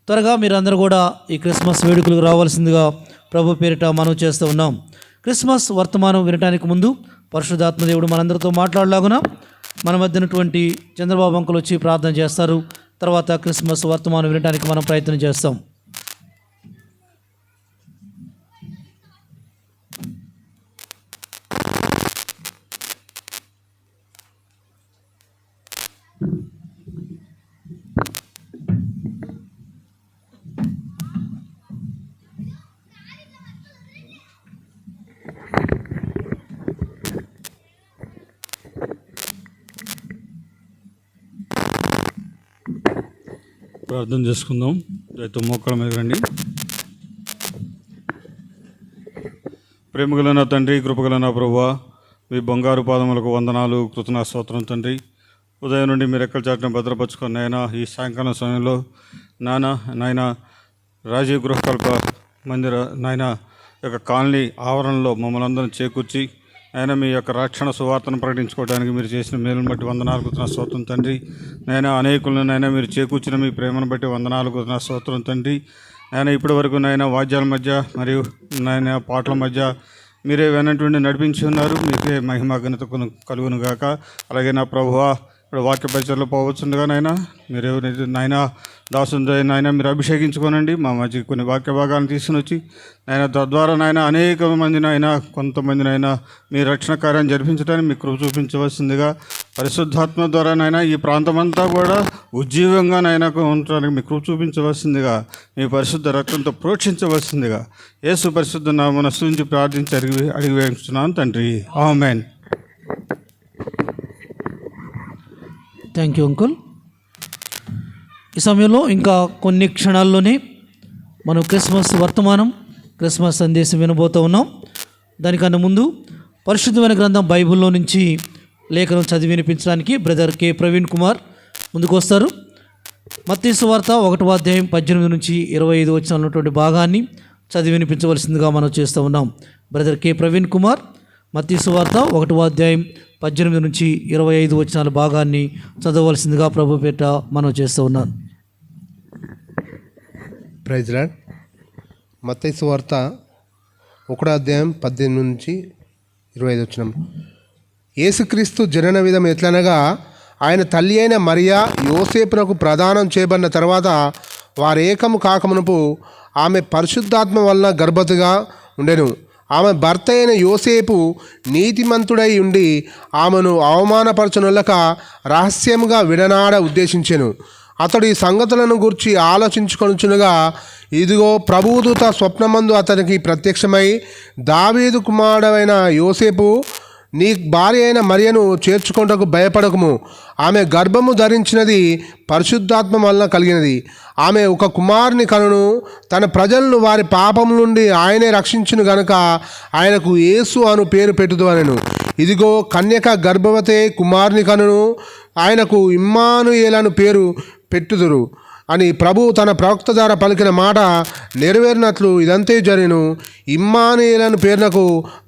త్వరగా మీరందరూ కూడా ఈ క్రిస్మస్ వేడుకలకు రావాల్సిందిగా ప్రభు పేరిట మనం చేస్తూ ఉన్నాం. క్రిస్మస్ వర్తమానం వినడానికి ముందు పరిశుద్ధాత్మదేవుడు మనందరితో మాట్లాడలాగున మన మధ్యనటువంటి చంద్రబాబు అంకులు వచ్చి ప్రార్థన చేస్తారు. తర్వాత క్రిస్మస్ వర్తమానం వినడానికి మనం ప్రయత్నం చేస్తాం. ప్రార్థన చేసుకుందాం. దయతో మోకాళ్ళ మీద రండి. ప్రేమగల నా తండ్రి, కృపగల నా ప్రభువా, మీ బంగారు పాదములకు వందనాలు, కృతజ్ఞ స్తోత్రం తండ్రి. ఉదయం నుండి మీరు ఎక్కడ చాటును భద్రపరచుకొని నాయన ఈ సాయంకాలం సమయంలో నాయన రాజీవ్ గృహకల్ప మందిర నాయన యొక్క కాలనీ ఆవరణలో మమ్మల్ని అందరం చేకూర్చి ఆయన మీ యొక్క రక్షణ సువార్తను ప్రకటించుకోవడానికి మీరు చేసిన మేలును బట్టి వందనాలు, కృతజ్ఞ స్తోత్రం తండ్రి. నాయన అనేకులను నాయన మీరు చేకూర్చిన మీ ప్రేమను బట్టి వందనాలు, కృతజ్ఞ స్తోత్రం తండ్రి. ఆయన ఇప్పటి వరకు నాయన వాద్యాల మధ్య మరియు నాయన పాటల మధ్య మీరే వెనటువంటి నడిపించి ఉన్నారు. మీకే మహిమ ఘనత కలుగును గాక. అలాగే నా ప్రభువా, ఇప్పుడు వాక్య పరిచయలో పోవచ్చుండగా నాయన మీరు నాయన దాసుని నాయన మీరు అభిషేకించుకోనండి. మా మధ్య కొన్ని వాక్య భాగాలను తీసుకుని వచ్చి నాయన తద్వారా నాయన అనేక మంది నాయన కొంతమంది నాయన మీ రక్షణ కార్యాన్ని జరిపించడానికి మీ కృప చూపించవలసిందిగా, పరిశుద్ధాత్మ ద్వారా నాయన ఈ ప్రాంతమంతా కూడా ఉజ్జీవంగా నాయన ఉండడానికి మీ కృప చూపించవలసిందిగా, మీ పరిశుద్ధ రక్తంతో ప్రోక్షించవలసిందిగా యేసు పరిశుద్ధ నామమున స్తుతించి ప్రార్థించి అడిగి వేస్తున్నాను తండ్రి. ఆమేన్. Thank you uncle. ఈ సమయంలో ఇంకా కొన్ని క్షణాల్లోనే మనం క్రిస్మస్ వర్తమానం, క్రిస్మస్ సందేశం వినబోతూ ఉన్నాం. దానికన్నా ముందు పరిశుద్ధమైన గ్రంథం బైబిల్లో నుంచి లేఖనం చదివి వినిపించడానికి బ్రదర్ కె ప్రవీణ్ కుమార్ ముందుకు వస్తారు. మత్తయి సువార్త 1వ అధ్యాయం 18 నుంచి 25 వచనాలు ఉన్నటువంటి భాగాన్ని చదివి వినిపించవలసిందిగా మనం చేస్తూ ఉన్నాం. బ్రదర్ కె ప్రవీణ్ కుమార్ మత్తయి సువార్త 1వ అధ్యాయం 18 నుంచి 25 వచనాల భాగాన్ని చదవవలసిందిగా ప్రభు పేట మనం చేస్తూ ఉన్నాను. Praise Lord. మత్తయి సువార్త 1వ అధ్యాయం 18 నుంచి 25 వచనం. యేసుక్రీస్తు జనన విధం ఎట్లనగా, ఆయన తల్లి అయిన మరియా యోసేపునకు ప్రదానం చేయబడిన తర్వాత వారు ఏకము కాకమునుపు ఆమె పరిశుద్ధాత్మ వలన గర్భవతిగా ఉండెను. ఆమె భర్త అయిన యోసేపు నీతిమంతుడై ఉండి ఆమెను అవమానపరచనులక రహస్యముగా విడనాడ ఉద్దేశించెను. అతడు ఈ సంగతులను గూర్చి ఆలోచించుకొనుచునగా, ఇదిగో ప్రభుదూత స్వప్నమందు అతనికి ప్రత్యక్షమై, దావీదు కుమారుడైన యోసేపు, నీ భార్య అయిన మరియను చేర్చుకొనుటకు భయపడకుము. ఆమె గర్భము ధరించినది పరిశుద్ధాత్మ వలన కలిగినది. ఆమె ఒక కుమారుని కనును. తన ప్రజలను వారి పాపం నుండి ఆయనే రక్షించును గనుక ఆయనకు యేసు అను పేరు పెట్టుదు అనెను. ఇదిగో కన్యక గర్భవతే కుమారుని కనును. ఆయనకు ఇమ్మానుయేలను పేరు పెట్టుదురు అని ప్రభు తన ప్రవక్త ద్వారా పలికిన మాట నెరవేరినట్లు ఇదంతే జరిను. ఇమ్మానుయేలను పేరునకు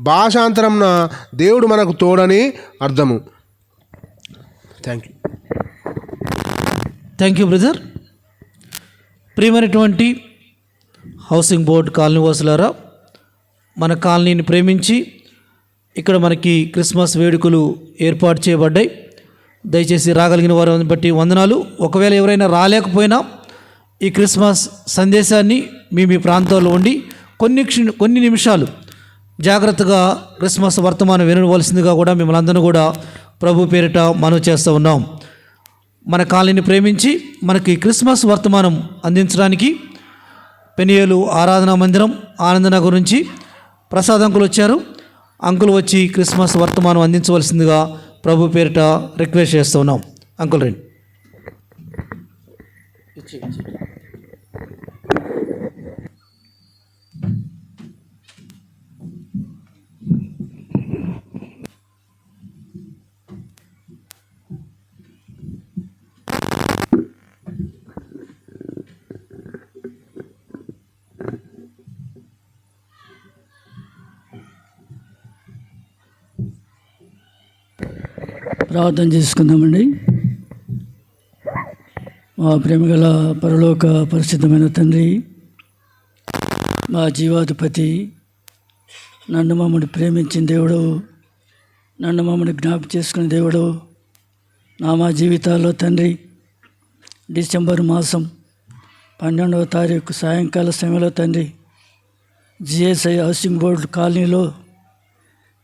భాషాంతరంన దేవుడు మనకు తోడని అర్థము. Thank you brother. ప్రియమైనటువంటి హౌసింగ్ బోర్డ్ కాలనీ వాసులారా, మన కాలనీని ప్రేమించి ఇక్కడ మనకి క్రిస్మస్ వేడుకలు ఏర్పాటు చేయబడ్డాయి. దయచేసి రాగలిగిన వారిని బట్టి వందనాలు. ఒకవేళ ఎవరైనా రాలేకపోయినా ఈ క్రిస్మస్ సందేశాన్ని మీ ప్రాంతాల్లో ఉండి కొన్ని నిమిషాలు జాగ్రత్తగా క్రిస్మస్ వర్తమానం వినవలసిందిగా కూడా మిమ్మల్ని అందరూ కూడా ప్రభు పేరిట మనవి చేస్తూ ఉన్నాం. మన కాలనీని ప్రేమించి మనకి క్రిస్మస్ వర్తమానం అందించడానికి పెనియేలు ఆరాధనా మందిరం ఆనందనగర్ నుంచి ప్రసాద్ అంకుల్ వచ్చారు. అంకుల్ వచ్చి క్రిస్మస్ వర్తమానం అందించవలసిందిగా ప్రభు పేరిట రిక్వెస్ట్ చేస్తూ ఉన్నాం. అంకుల్ రండి. ప్రార్థన చేసుకుందామండి. మా ప్రేమగల పరలోక పరిశుద్ధమైన తండ్రి, మా జీవాధిపతి, నన్ను మమ్మల్ని ప్రేమించిన దేవుడు, నన్ను మమ్మల్ని జ్ఞాపకం చేసుకునే దేవుడు, మా జీవితాల్లో తండ్రి డిసెంబర్ మాసం 12వ తారీఖు సాయంకాల సమయంలో తండ్రి జిఎస్ఐ హౌసింగ్ బోర్డు కాలనీలో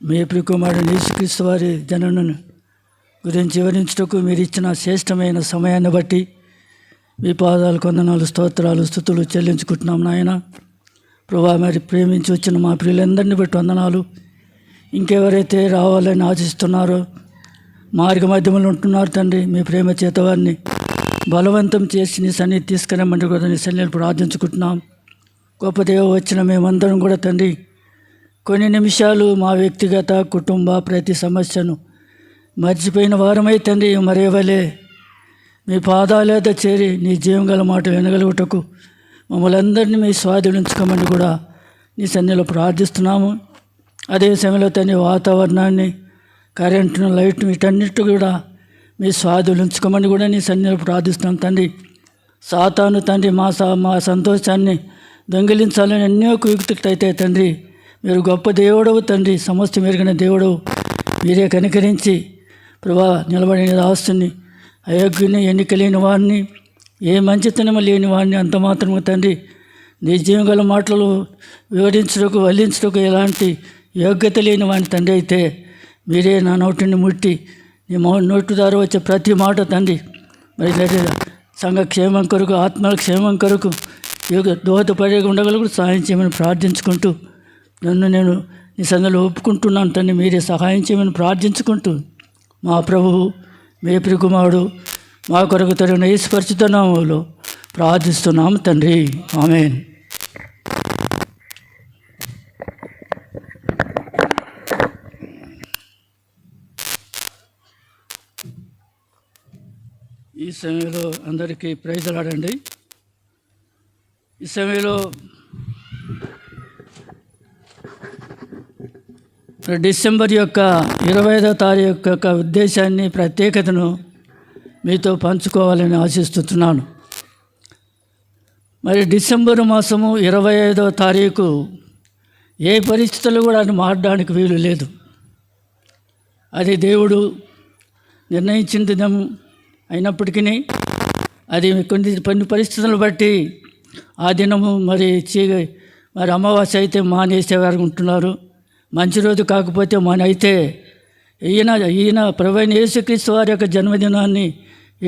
మీ ప్రియకుమారుడు యేసుక్రీస్తు వారి జననను గురించి వివరించుటకు మీరు ఇచ్చిన శ్రేష్టమైన సమయాన్ని బట్టి మీ పాదాలకు వందనాలు, స్తోత్రాలు, స్తుతులు చెల్లించుకుంటున్నాం నాయన. ప్రభా, మరి ప్రేమించి వచ్చిన మా ప్రియులందరినీ బట్టి వందనాలు. ఇంకెవరైతే రావాలని ఆశిస్తున్నారో, మార్గ మధ్యములు ఉంటున్నారు తండ్రి, మీ ప్రేమ చేత వారిని బలవంతం చేసి నీ సన్నిధి తీసుకురమ్మని కూడా నీ సన్నిధిని ప్రార్థించుకుంటున్నాం. గొప్ప దేవ వచ్చిన మేమందరం కూడా తండ్రి కొన్ని నిమిషాలు మా వ్యక్తిగత కుటుంబ ప్రతి సమస్యను మర్చిపోయిన వారమై తండ్రి మరేవలే మీ పాదాలేద చేరి నీ జీవం గల మాట వినగలుగుటకు మమ్మల్ని అందరినీ మీ స్వాధీనించుకోమని కూడా నీ సన్నిధిలో ప్రార్థిస్తున్నాము. అదే సమయంలో తండ్రి వాతావరణాన్ని, కరెంటును, లైట్ను వీటన్నిటి కూడా మీ స్వాధీనించుకోమని కూడా నీ సన్నిధిలో ప్రార్థిస్తున్నాం తండ్రి. సాతాను తండ్రి మా సంతోషాన్ని దొంగిలించాలని ఎన్నో కుయుక్తులు అయితే తండ్రి మీరు గొప్ప దేవుడవు తండ్రి, సమస్త మెరుగిన దేవుడవు. మీరే కనికరించి ప్రభా నిలబడిన దాస్తుని, అయోగ్యుని, ఎన్నిక లేని వాడిని, ఏ మంచితనము లేని వాడిని అంత మాత్రము తండ్రి నీ జీవం గల మాటలు వివరించడానికి వల్లించడానికి ఎలాంటి యోగ్యత లేని వాడిని తండ్రి అయితే మీరే నా నోటిని ముట్టి నీ నోటు ద్వారా వచ్చే ప్రతి మాట తండ్రి మరి సంఘ క్షేమం కొరకు, ఆత్మల క్షేమం కొరకు దోహదపడే ఉండగలకు సహాయం చేయమని ప్రార్థించుకుంటూ నన్ను నేను నీ సంఘంలో ఒప్పుకుంటున్నాను తండ్రి. మీరే సహాయం చేయమని ప్రార్థించుకుంటూ మా ప్రభువు మీ ప్రియకుమారుడు మా కొరకు తగిన యేసు పరిశుద్ధ నామములో ప్రార్థిస్తున్నాము తండ్రి. ఆమేన్. ఈ సమయంలో అందరికీ ప్రైజులాడండి. ఈ సమయంలో డిసెంబర్ యొక్క 25వ తారీఖు యొక్క ఉద్దేశాన్ని, ప్రత్యేకతను మీతో పంచుకోవాలని ఆశిస్తున్నాను. మరి డిసెంబర్ మాసము 25వ తారీఖు ఏ పరిస్థితులు కూడా అది మారడానికి వీలు లేదు. అది దేవుడు నిర్ణయించిన దినం అయినప్పటికీ అది కొన్ని పరిస్థితులను బట్టి ఆ దినము మరి అమావాస్య అయితే మానేసేవారు ఉంటున్నారు. మంచి రోజు కాకపోతే అయితే ఈయన ప్రభువైన యేసుక్రీస్తు వారి యొక్క జన్మదినాన్ని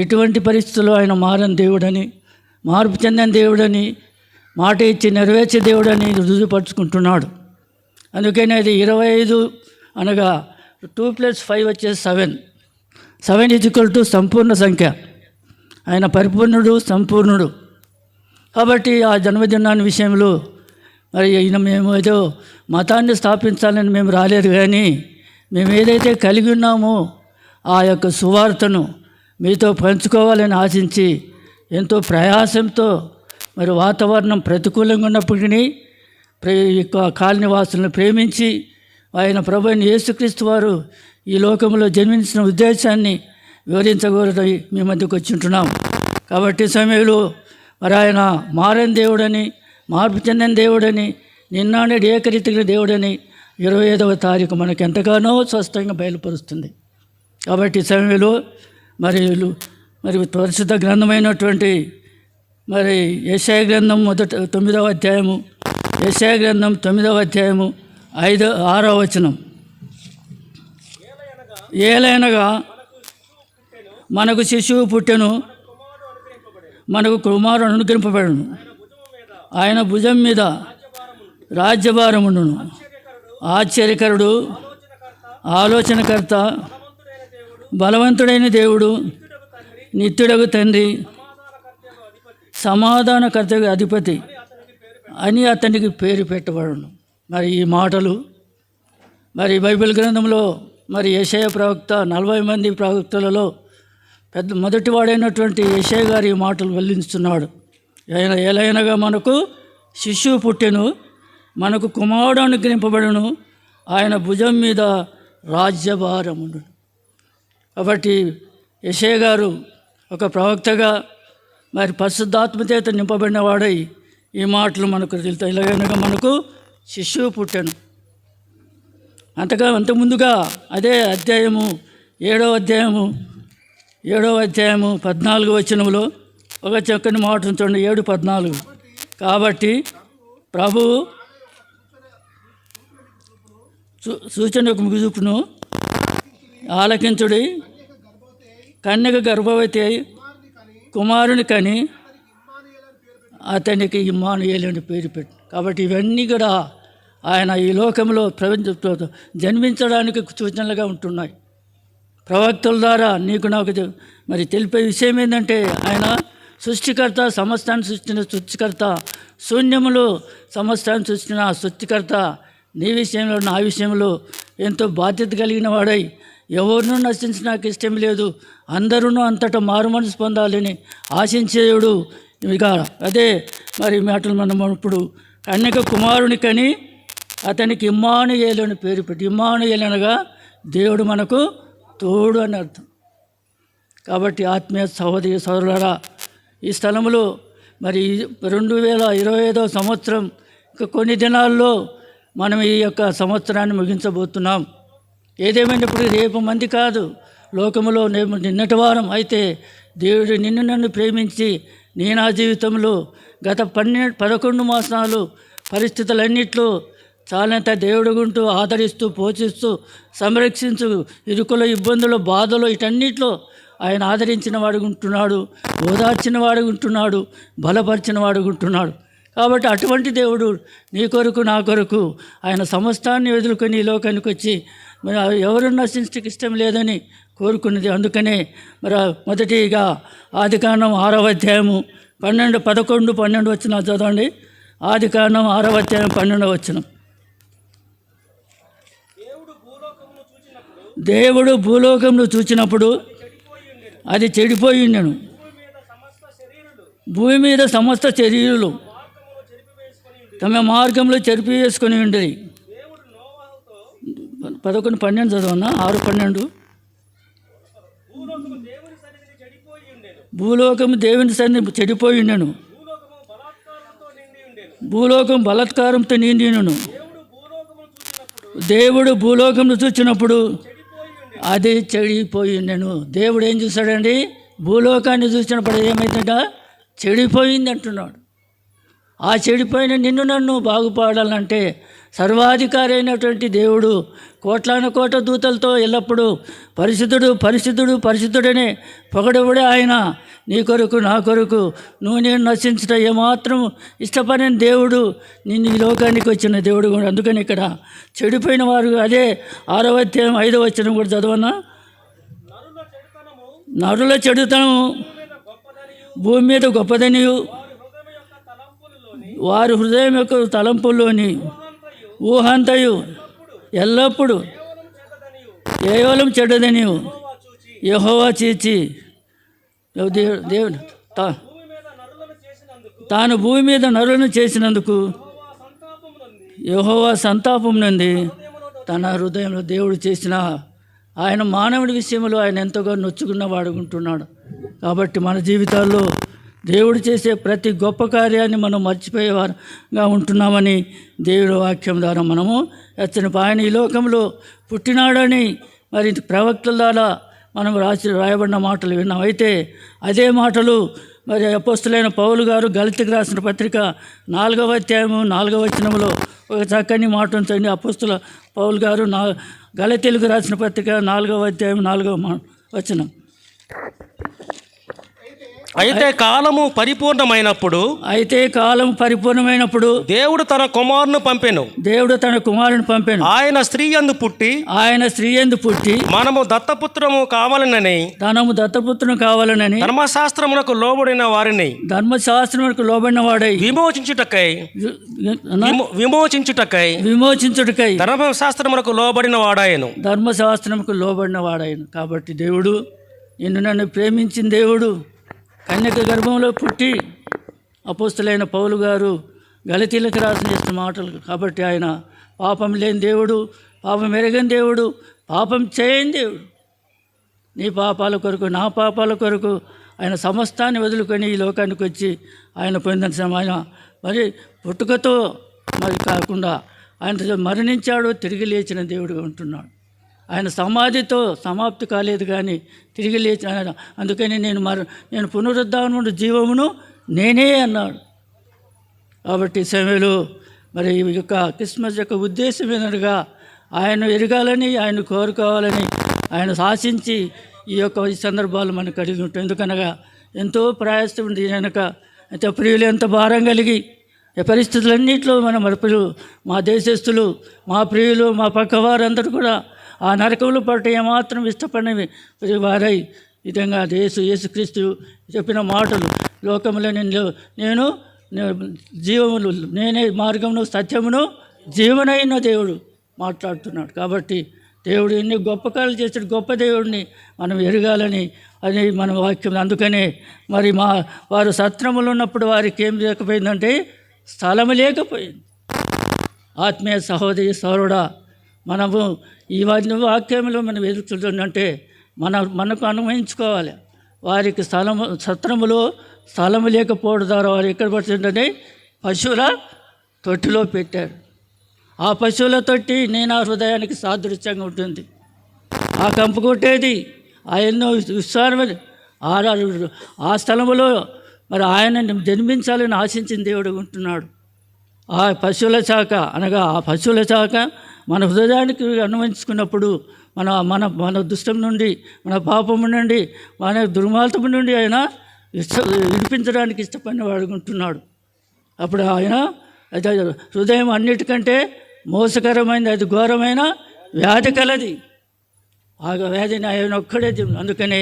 ఎటువంటి పరిస్థితుల్లో ఆయన మారని దేవుడని, మార్పు చెందని దేవుడని, మాట ఇచ్చి నెరవేర్చే దేవుడని రుజువుపరుచుకుంటున్నాడు. అందుకని అది 25 అనగా 2 + 5 వచ్చేసి 7. 7 = సంపూర్ణ సంఖ్య. ఆయన పరిపూర్ణుడు, సంపూర్ణుడు. కాబట్టి ఆ జన్మదినాన్ని విషయంలో మరి మేము ఏదో మతాన్ని స్థాపించాలని మేము రాలేదు, కానీ మేము ఏదైతే కలిగి ఉన్నామో ఆ యొక్క సువార్తను మీతో పంచుకోవాలని ఆశించి ఎంతో ప్రయాసంతో మరి వాతావరణం ప్రతికూలంగా ఉన్నప్పటికీ కాలనీ వాసులను ప్రేమించి ఆయన ప్రభువైన యేసుక్రీస్తు వారు ఈ లోకంలో జన్మించిన ఉద్దేశాన్ని వివరించగోరని మీ మధ్యకు వచ్చి ఉంటున్నాం. కాబట్టి సమయంలో మరి ఆయన మారని దేవుడని, మార్పు చెందిన దేవుడని, నిన్నాడు ఏకరీతిగా దేవుడని 25వ తారీఖు మనకు ఎంతగానో స్పష్టంగా బయలుపరుస్తుంది. కాబట్టి సమయంలో మరి పరిశుద్ధ గ్రంథమైనటువంటి మరి యెషయా గ్రంథం 9వ అధ్యాయము, యెషయా గ్రంథం 9వ అధ్యాయము 6వ వచనం. ఏలైనగా మనకు శిశువు పుట్టెను, మనకు కుమారుడు అనుగ్రహింపబడును, ఆయన భుజం మీద రాజ్యభారముండును. ఆశ్చర్యకరుడు, ఆలోచనకర్త, బలవంతుడైన దేవుడు, నిత్యుడగు తండ్రి, సమాధానకర్తకు అధిపతి అని అతనికి పేరు పెట్టబడును. మరి ఈ మాటలు మరి బైబిల్ గ్రంథంలో మరి యెషయా ప్రవక్త 40 మంది ప్రవక్తలలో మొదటివాడైనటువంటి యెషయా గారు ఈ మాటలు వెల్లిస్తున్నాడు. ఎలైనగా మనకు శిశువు పుట్టెను, మనకు కుమారుడు అనుగ్రహింపబడును, ఆయన భుజం మీద రాజ్యభారముండు. కాబట్టి యెషయా గారు ఒక ప్రవక్తగా మరి పరిశుద్ధాత్మ చేత నింపబడిన వాడై ఈ మాటలు మనకు తెలుస్తాయి. ఎలాగైనా మనకు శిశువు పుట్టెను. అంతకుముందుగా అదే అధ్యాయము 7వ అధ్యాయము 14వ వచనంలో ఒక చక్కని మాట ఉంచండి. 7:14. కాబట్టి ప్రభువు సూచనకు ముగింపును ఆలకించుడి, కన్యక గర్భవతి అయి కుమారుని కని అతనికి ఇమ్మానుయేలు అని పేరు పెట్టు. కాబట్టి ఇవన్నీ కూడా ఆయన ఈ లోకంలో జన్మించడానికి సూచనలుగా ఉంటున్నాయి. ప్రవక్తల ద్వారా నీకు నాకు మరి తెలిపే విషయం ఏంటంటే ఆయన సృష్టికర్త, సమస్తాన్ని సృష్టించిన సృష్టికర్త, శూన్యములో సమస్తాన్ని సృష్టించిన సృష్టికర్త నీ విషయంలో నా విషయంలో ఎంతో బాధ్యత కలిగిన వాడై ఎవరినూ నశించి నాకు ఇష్టం లేదు, అందరూ అంతటా మారు మనసు పొందాలని ఆశించేయుడు. ఇక అదే మరి మాటలు మనం ఇప్పుడు కన్యక కుమారుని కని అతనికి ఇమ్మానుయేలు అని పేరు పెట్టి, ఇమ్మానుయేలు అనగా దేవుడు మనకు తోడు అని అర్థం. కాబట్టి ఆత్మీయ సహోదరి సోదరులారా, ఈ స్థలంలో మరి 2025వ సంవత్సరం ఇంకా కొన్ని దినాల్లో మనం ఈ యొక్క సంవత్సరాన్ని ముగించబోతున్నాం. ఏదేమైనప్పుడు రేపు మంది కాదు, లోకములో నిన్నటి వారం. అయితే దేవుడు నిన్ను నన్ను ప్రేమించి నీ నా జీవితంలో గత 11 మాసాలు పరిస్థితులన్నిట్లో చాలంత దేవుడుగుంటూ ఆదరిస్తూ పోషిస్తూ సంరక్షించు, ఇరుకుల ఇబ్బందులు బాధలు వీటన్నిటిలో ఆయన ఆదరించిన వాడుకుంటున్నాడు, ఓదార్చిన వాడుకుంటున్నాడు, బలపరిచిన వాడుకుంటున్నాడు. కాబట్టి అటువంటి దేవుడు నీ కొరకు నా కొరకు ఆయన సమస్తాన్ని వదులుకొని ఈ లోకానికి వచ్చి మరి ఎవరు నశించడానికి ఇష్టం లేదని కోరుకున్నది. అందుకనే మరి మొదటిగా ఆదికాండం 6వ అధ్యాయము 11, 12 వచనాలు చదవండి. ఆదికాండం 6వ అధ్యాయం 12వ వచనం. దేవుడు భూలోకమును చూచినప్పుడు అది చెడిపోయి ఉండెను, భూమి మీద సమస్త శరీరులు తమ మార్గంలో చెరిపి వేసుకొని ఉండేది. 11, 12 చదవన్నా. 6, 12. భూలోకము దేవుని సన్నిధి చెడిపోయి ఉండెను, భూలోకం బలాత్కారంతో నిండి ఉండెను. దేవుడు భూలోకమును చూచినప్పుడు అది చెడిపోయి ఉండెను. దేవుడు ఏం చూశాడండి? భూలోకాన్ని చూసినప్పుడు ఏమైందంట? చెడిపోయింది అంటున్నాడు. ఆ చెడిపోయిన నిన్ను నన్ను బాగుపడాలంటే సర్వాధికారి అయినటువంటి దేవుడు కోట్లాను కోట్ల దూతలతో ఎల్లప్పుడూ పరిశుద్ధుడు పరిశుద్ధుడు పరిశుద్ధుడనే పొగడబడే ఆయన నీ కొరకు నా కొరకు నువ్వు నేను నశించడం ఏమాత్రం ఇష్టపడిన దేవుడు నిన్ను ఈ లోకానికి వచ్చిన దేవుడు కూడా. అందుకని ఇక్కడ చెడిపోయిన వారు అదే 6వ అధ్యాయం 5వ వచనం కూడా చదవన్నా. నరుల చెడుతనము భూమి మీద గొప్పదనియు వారి హృదయం యొక్క తలంపుల్లోని ఊహంతయు ఎల్లప్పుడూ కేవలం చెడ్డదనియు యెహోవా చీచి దేవుడు తాను భూమి మీద నరులను చేసినందుకు యెహోవా సంతాపం నుండి తన హృదయంలో దేవుడు చేసిన ఆయన మానవుడి విషయంలో ఆయన ఎంతగా నొచ్చుకున్న వాడుకుంటున్నాడు. కాబట్టి మన జీవితాల్లో దేవుడు చేసే ప్రతి గొప్ప కార్యాన్ని మనం మర్చిపోయేవారుగా ఉంటున్నామని దేవుడి వాక్యం ద్వారా మనము హెచ్చరింపు. ఆయన ఈ లోకంలో పుట్టినాడని మరి ప్రవక్తల ద్వారా మనం రాయబడిన మాటలు విన్నాం. అయితే అదే మాటలు మరి అపోస్తులైన పౌలు గారు గలతీకి రాసిన పత్రిక 4వ అధ్యాయము 4వ వచనంలో ఒక చక్కని మాట ఉంచండి. అపోస్తుల పౌలు గారు గలతీలకు రాసిన పత్రిక 4వ అధ్యాయం 4వ వచనం. అయితే కాలము పరిపూర్ణమైనప్పుడు దేవుడు తన కుమారుని పంపెను. ఆయన స్త్రీ యందు పుట్టి మనము దత్తపుత్రము కావాలనని ధర్మశాస్త్రమునకు లోబడిన వాడై విమోచించుటకై ధర్మశాస్త్రమునకు లోబడిన వాడాయను. కాబట్టి దేవుడు నిన్ను నన్ను ప్రేమించిన దేవుడు కన్యక గర్భంలో పుట్టి అపోస్తులైన పౌలు గారు గలతీలకు రాసిన చేసిన మాటలు. కాబట్టి ఆయన పాపం లేని దేవుడు, పాపం ఎరగని దేవుడు, పాపం చేయని దేవుడు. నీ పాపాల కొరకు నా పాపాల కొరకు ఆయన సమస్తాన్ని వదులుకొని ఈ లోకానికి వచ్చి ఆయన పొందిన ఆయన మరి పుట్టుకతో మరి కాకుండా ఆయన మరణించాడు, తిరిగి లేచిన దేవుడుగా ఉంటున్నాడు. ఆయన సమాధితో సమాప్తి కాలేదు కానీ తిరిగి లేచి ఆయన అందుకని నేను పునరుద్ధానమును జీవమును నేనే అన్నాడు. కాబట్టి సమయంలో మరి ఈ యొక్క క్రిస్మస్ యొక్క ఉద్దేశం ఏంటనగా ఆయన ఎరగాలని, ఆయన కోరుకోవాలని ఆయన ఆశించి ఈ యొక్క సందర్భాలు మనకు కలిగి ఉంటాయి. ఎందుకనగా ఎంతో ప్రయాసం ఉంది వెనక. అయితే ప్రియులు ఎంత భారం కలిగి ఈ పరిస్థితులన్నింటిలో మన మరపులు మా దేశస్తులు, మా ప్రియులు, మా పక్క వారందరూ కూడా ఆ నరకంలో పట్ట ఏమాత్రం ఇష్టపడినవి వారై విధంగా యేసుక్రీస్తు చెప్పిన మాటలు, లోకంలో నేను జీవములు, నేనే మార్గమును సత్యమును జీవనైన దేవుడు మాట్లాడుతున్నాడు. కాబట్టి దేవుడు ఎన్ని గొప్ప కార్యాలు చేశాడు, గొప్ప దేవుడిని మనం ఎరగాలని అది మన వాక్యం. అందుకనే మరి వారు సత్రములు ఉన్నప్పుడు వారికి ఏం లేకపోయిందంటే స్థలము లేకపోయింది. ఆత్మీయ సహోదరి సహోదరుడా, మనము ఈ వాక్యంలో మనం ఎదుగుతుందంటే మనకు అనుభవించుకోవాలి. వారికి సత్రములో స్థలము లేకపోవడం ద్వారా వారు ఎక్కడ పడుతుందంటే పశువుల తొట్టిలో పెట్టారు. ఆ పశువుల తొట్టి నేను ఆ హృదయానికి సాదృశ్యంగా ఉంటుంది. ఆ కంపు కొట్టేది ఆ ఎన్నో విశ్వాసమైన ఆ స్థలములో మరి ఆయన జన్మించాలని ఆశించిన దేవుడు ఉంటున్నాడు. ఆ పశువుల శాఖ అనగా ఆ పశువుల శాఖ మన హృదయానికి అనుభవించుకున్నప్పుడు మన దుష్టం నుండి, మన పాపము నుండి, మన దుర్మార్గం నుండి ఆయన విడిపించడానికి ఇష్టపడిన వాడు ఉంటున్నాడు. అప్పుడు ఆయన హృదయం అన్నిటికంటే మోసకరమైనది, అది ఘోరమైన వ్యాధి కలది. ఆ వ్యాధిని ఆయన ఒక్కడే. అందుకనే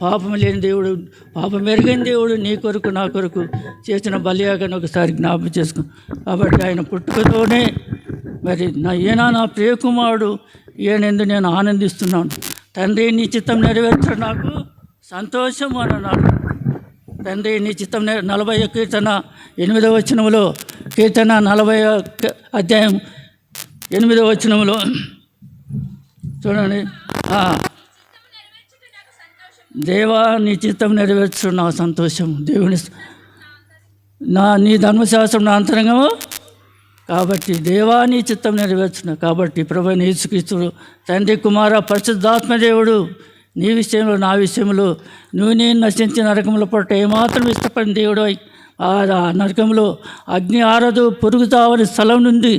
పాపం లేని దేవుడు, పాపం మెరుగైన దేవుడు నీ కొరకు నా కొరకు చేసిన బలియాగాన్ని ఒకసారి జ్ఞాపకం చేసుకో. కాబట్టి ఆయన పుట్టుకతోనే మరి నా ప్రియకుమారుడు ఈయనందు నేను ఆనందిస్తున్నాను. తండ్రి నీ చిత్తం నెరవేర్చడం నాకు సంతోషం అని అన్నాడు. తండ్రి నీ చిత్తం 40 కీర్తన 8వ వచనంలో, కీర్తన 40 అధ్యాయం 8వ వచనంలో చూడండి, దేవా నీ చిత్తం నెరవేర్చు నా సంతోషం. దేవుని నీ ధర్మశాస్త్రం నా అంతరంగము కాబట్టి దేవా నీ చిత్తం నెరవేర్చున్నా. కాబట్టి ప్రభువైన యేసుక్రీస్తు తండ్రి, కుమార, పరిశుద్ధాత్మ దేవుడు నీ విషయంలో నా విషయంలో నేను నశించిన నరకంలో పట్ట ఏమాత్రం ఇష్టపడిన దేవుడు ఆ నరకంలో అగ్ని ఆరదు, పురుగు తావని స్థలం నుండి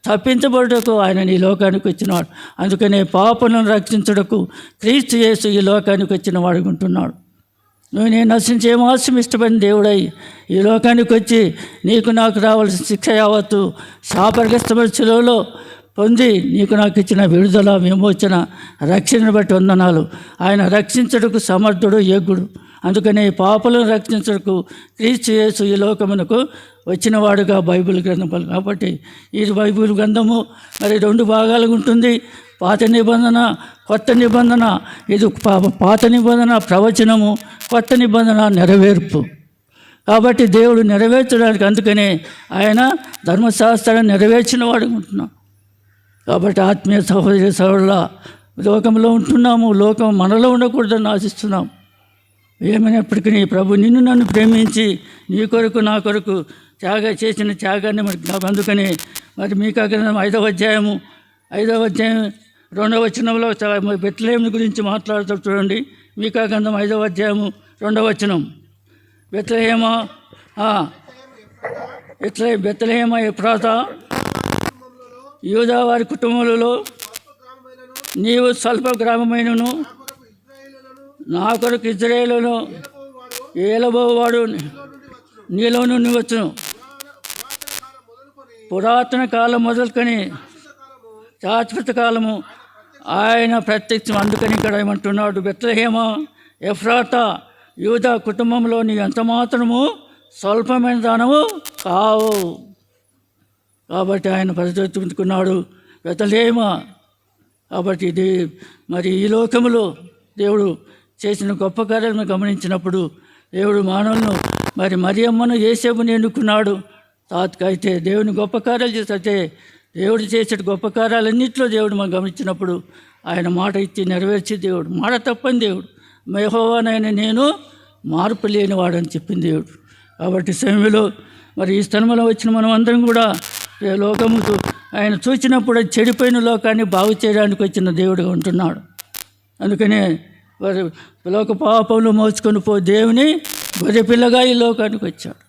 తప్పించబడుటకు ఆయన ఈ లోకానికి వచ్చినాడు. అందుకనే పాపలను రక్షించుటకు క్రీస్తు యేసు ఈ లోకానికి వచ్చిన వాడుకుంటున్నాడు. నేను నశించి ఏమాత్రం ఇష్టపడిన దేవుడై ఈ లోకానికి వచ్చి నీకు నాకు రావాల్సిన శిక్ష యావత్తు శాపగ్రస్తమైన శిలువలో పొంది నీకు నాకు ఇచ్చిన విడుదల, విమోచన, రక్షణను బట్టి వందనాలు. ఆయన రక్షించుటకు సమర్థుడు, యోగ్యుడు. అందుకనే పాపలను రక్షించుటకు క్రీస్తు యేసు ఈ లోకమునకు వచ్చిన వాడుగా బైబిల్ గ్రంథం. కాబట్టి ఈ బైబిల్ గ్రంథము మరి 2 భాగాలుగా ఉంటుంది. పాత నిబంధన, కొత్త నిబంధన. ఇది పాత నిబంధన ప్రవచనము, కొత్త నిబంధన నెరవేర్పు. కాబట్టి దేవుడు నెరవేర్చడానికి, అందుకనే ఆయన ధర్మశాస్త్రాన్ని నెరవేర్చిన వాడు ఉంటున్నాం. కాబట్టి ఆత్మీయ సహోదరి సహోదరుల, లోకంలో ఉంటున్నాము, లోకం మనలో ఉండకూడదని ఆశిస్తున్నాం. ఏమైనప్పటికీ ప్రభు నిన్ను నన్ను ప్రేమించి నీ కొరకు నా కొరకు చేసిన త్యాగాన్ని మరి అందుకని మరి మీకా గ్రంథం 5వ అధ్యాయం 2వ వచనంలో బెత్లెహేము గురించి మాట్లాడుతూ చూడండి. మీకా గ్రంథం 5వ అధ్యాయం 2వ వచనం. బెత్లెహేమ ఎఫ్రాతా, యూదా వారి కుటుంబాలలో నీవు స్వల్ప గ్రామమైనను నా కొరకు ఇజ్రాయేలును ఏలబోవాడు నీలో నుండి వచ్చును. పురాతన కాలం మొదలుకొని శాశ్వత కాలము ఆయన ప్రత్యక్షం. అందుకని ఇక్కడ ఏమంటున్నాడు, బెత్లెహేమ ఎఫ్రాతా, యూదా కుటుంబంలో నీ ఎంత మాత్రము స్వల్పమైన దానము కావు. కాబట్టి ఆయన పరిశోధించుకున్నాడు బెత్లెహేమ. కాబట్టి ఇది మరి ఈ లోకములో దేవుడు చేసిన గొప్ప కార్యాలను గమనించినప్పుడు దేవుడు మానవులను మరి మరియమ్మను యేసేపుని ఎన్నుకున్నాడు. అయితే దేవుని గొప్ప కార్యాలు చేస్తే దేవుడు చేసే గొప్ప కార్యాలన్నింటిలో దేవుడు మనం గమనించినప్పుడు ఆయన మాట ఇచ్చి నెరవేర్చే దేవుడు, మాట తప్పని దేవుడు. యెహోవానైన నేను మార్పు లేనివాడని చెప్పింది దేవుడు. కాబట్టి సమయంలో మరి ఈ స్థలంలో వచ్చిన మనం అందరం కూడా లోకముతో ఆయన చూసినప్పుడు చెడిపోయిన లోకాన్ని బాగు చేయడానికి వచ్చిన దేవుడుగా ఉంటున్నాడు. అందుకనే వారు లోక పాపంలో మోసుకొని దేవుని గొర్రెపిల్లగా ఈ లోకానికి వచ్చాడు.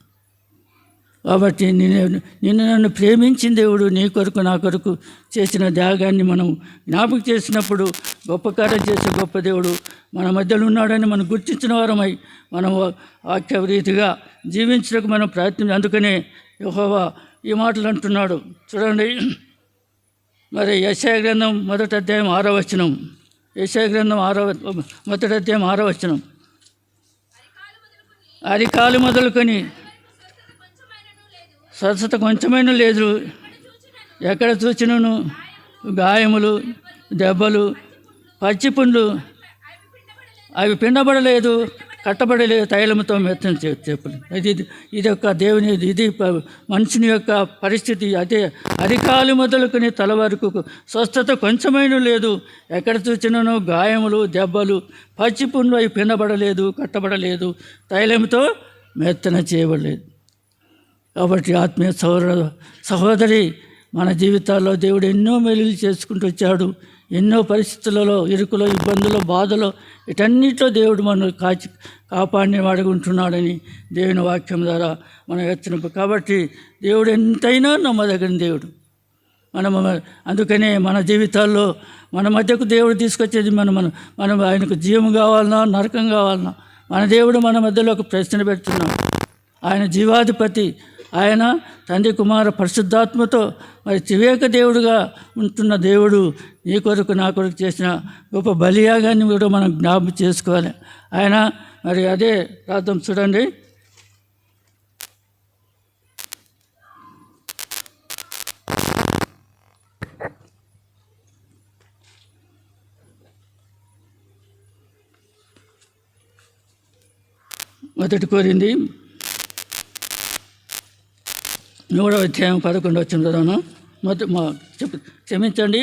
కాబట్టి నిన్ను నన్ను ప్రేమించిన దేవుడు నీ కొరకు నా కొరకు చేసిన త్యాగాన్ని మనం జ్ఞాపకం చేసినప్పుడు గొప్ప కార్యం చేసే గొప్ప దేవుడు మన మధ్యలో ఉన్నాడని మనం గుర్తించిన వారమై మనం వాక్య రీతిగా జీవించడానికి మనం ప్రయత్నం. అందుకనే యెహోవా ఈ మాటలు అంటున్నాడు చూడండి. మరి యెషయా గ్రంథం 1వ అధ్యాయం 6వ వచనం. యెషయా గ్రంథం మొదటి అధ్యాయం 6వ వచనం. అరికాలు మొదలుకొని స్వస్థత కొంచెమైనా లేదు, ఎక్కడ చూచినను గాయములు, దెబ్బలు, పచ్చి పుండ్లు, అవి పిండబడలేదు, కట్టబడలేదు, తైలముతో మెత్తని చెప్పులు. ఇది యొక్క దేవుని, ఇది మనిషిని యొక్క పరిస్థితి. అదే అరికాలు మొదలుకొని తల వరకు స్వస్థత కొంచెమైనా లేదు, ఎక్కడ చూచినను గాయములు, దెబ్బలు, పచ్చి పుండ్లు, అవి పిండబడలేదు, కట్టబడలేదు, తైలంతో మెత్తన చేయబడలేదు. కాబట్టి ఆత్మీయ సహోదరి, మన జీవితాల్లో దేవుడు ఎన్నో మేలులు చేసుకుంటూ వచ్చాడు. ఎన్నో పరిస్థితులలో, ఇరుకులో, ఇబ్బందులు, బాధలో, వీటన్నిటిలో దేవుడు మనం కాపాడిన వాడిగా ఉంటున్నాడని దేవుని వాక్యం ద్వారా మనం హెచ్చరింపు. కాబట్టి దేవుడు ఎంతైనా నమ్మదగిన దేవుడు. అందుకనే మన జీవితాల్లో మన మధ్యకు దేవుడు తీసుకొచ్చేది మనం ఆయనకు జీవం కావాలన్నా నరకం కావాలన్నా మన దేవుడు మన మధ్యలో ఒక ప్రశ్న పెడుతున్నాం. ఆయన జీవాధిపతి, ఆయన తండ్రి కుమార పరిశుద్ధాత్మతో మరి త్రివేక దేవుడుగా ఉంటున్న దేవుడు నీ కొరకు నా కొరకు చేసిన గొప్ప బలియాగాన్ని కూడా మనం జ్ఞాపకం చేసుకోవాలి. ఆయన మరి అదే ప్రార్థన చూడండి. మొదటి కోరింది 3వ అధ్యాయం 11వ వచనం చదవను. క్షమించండి,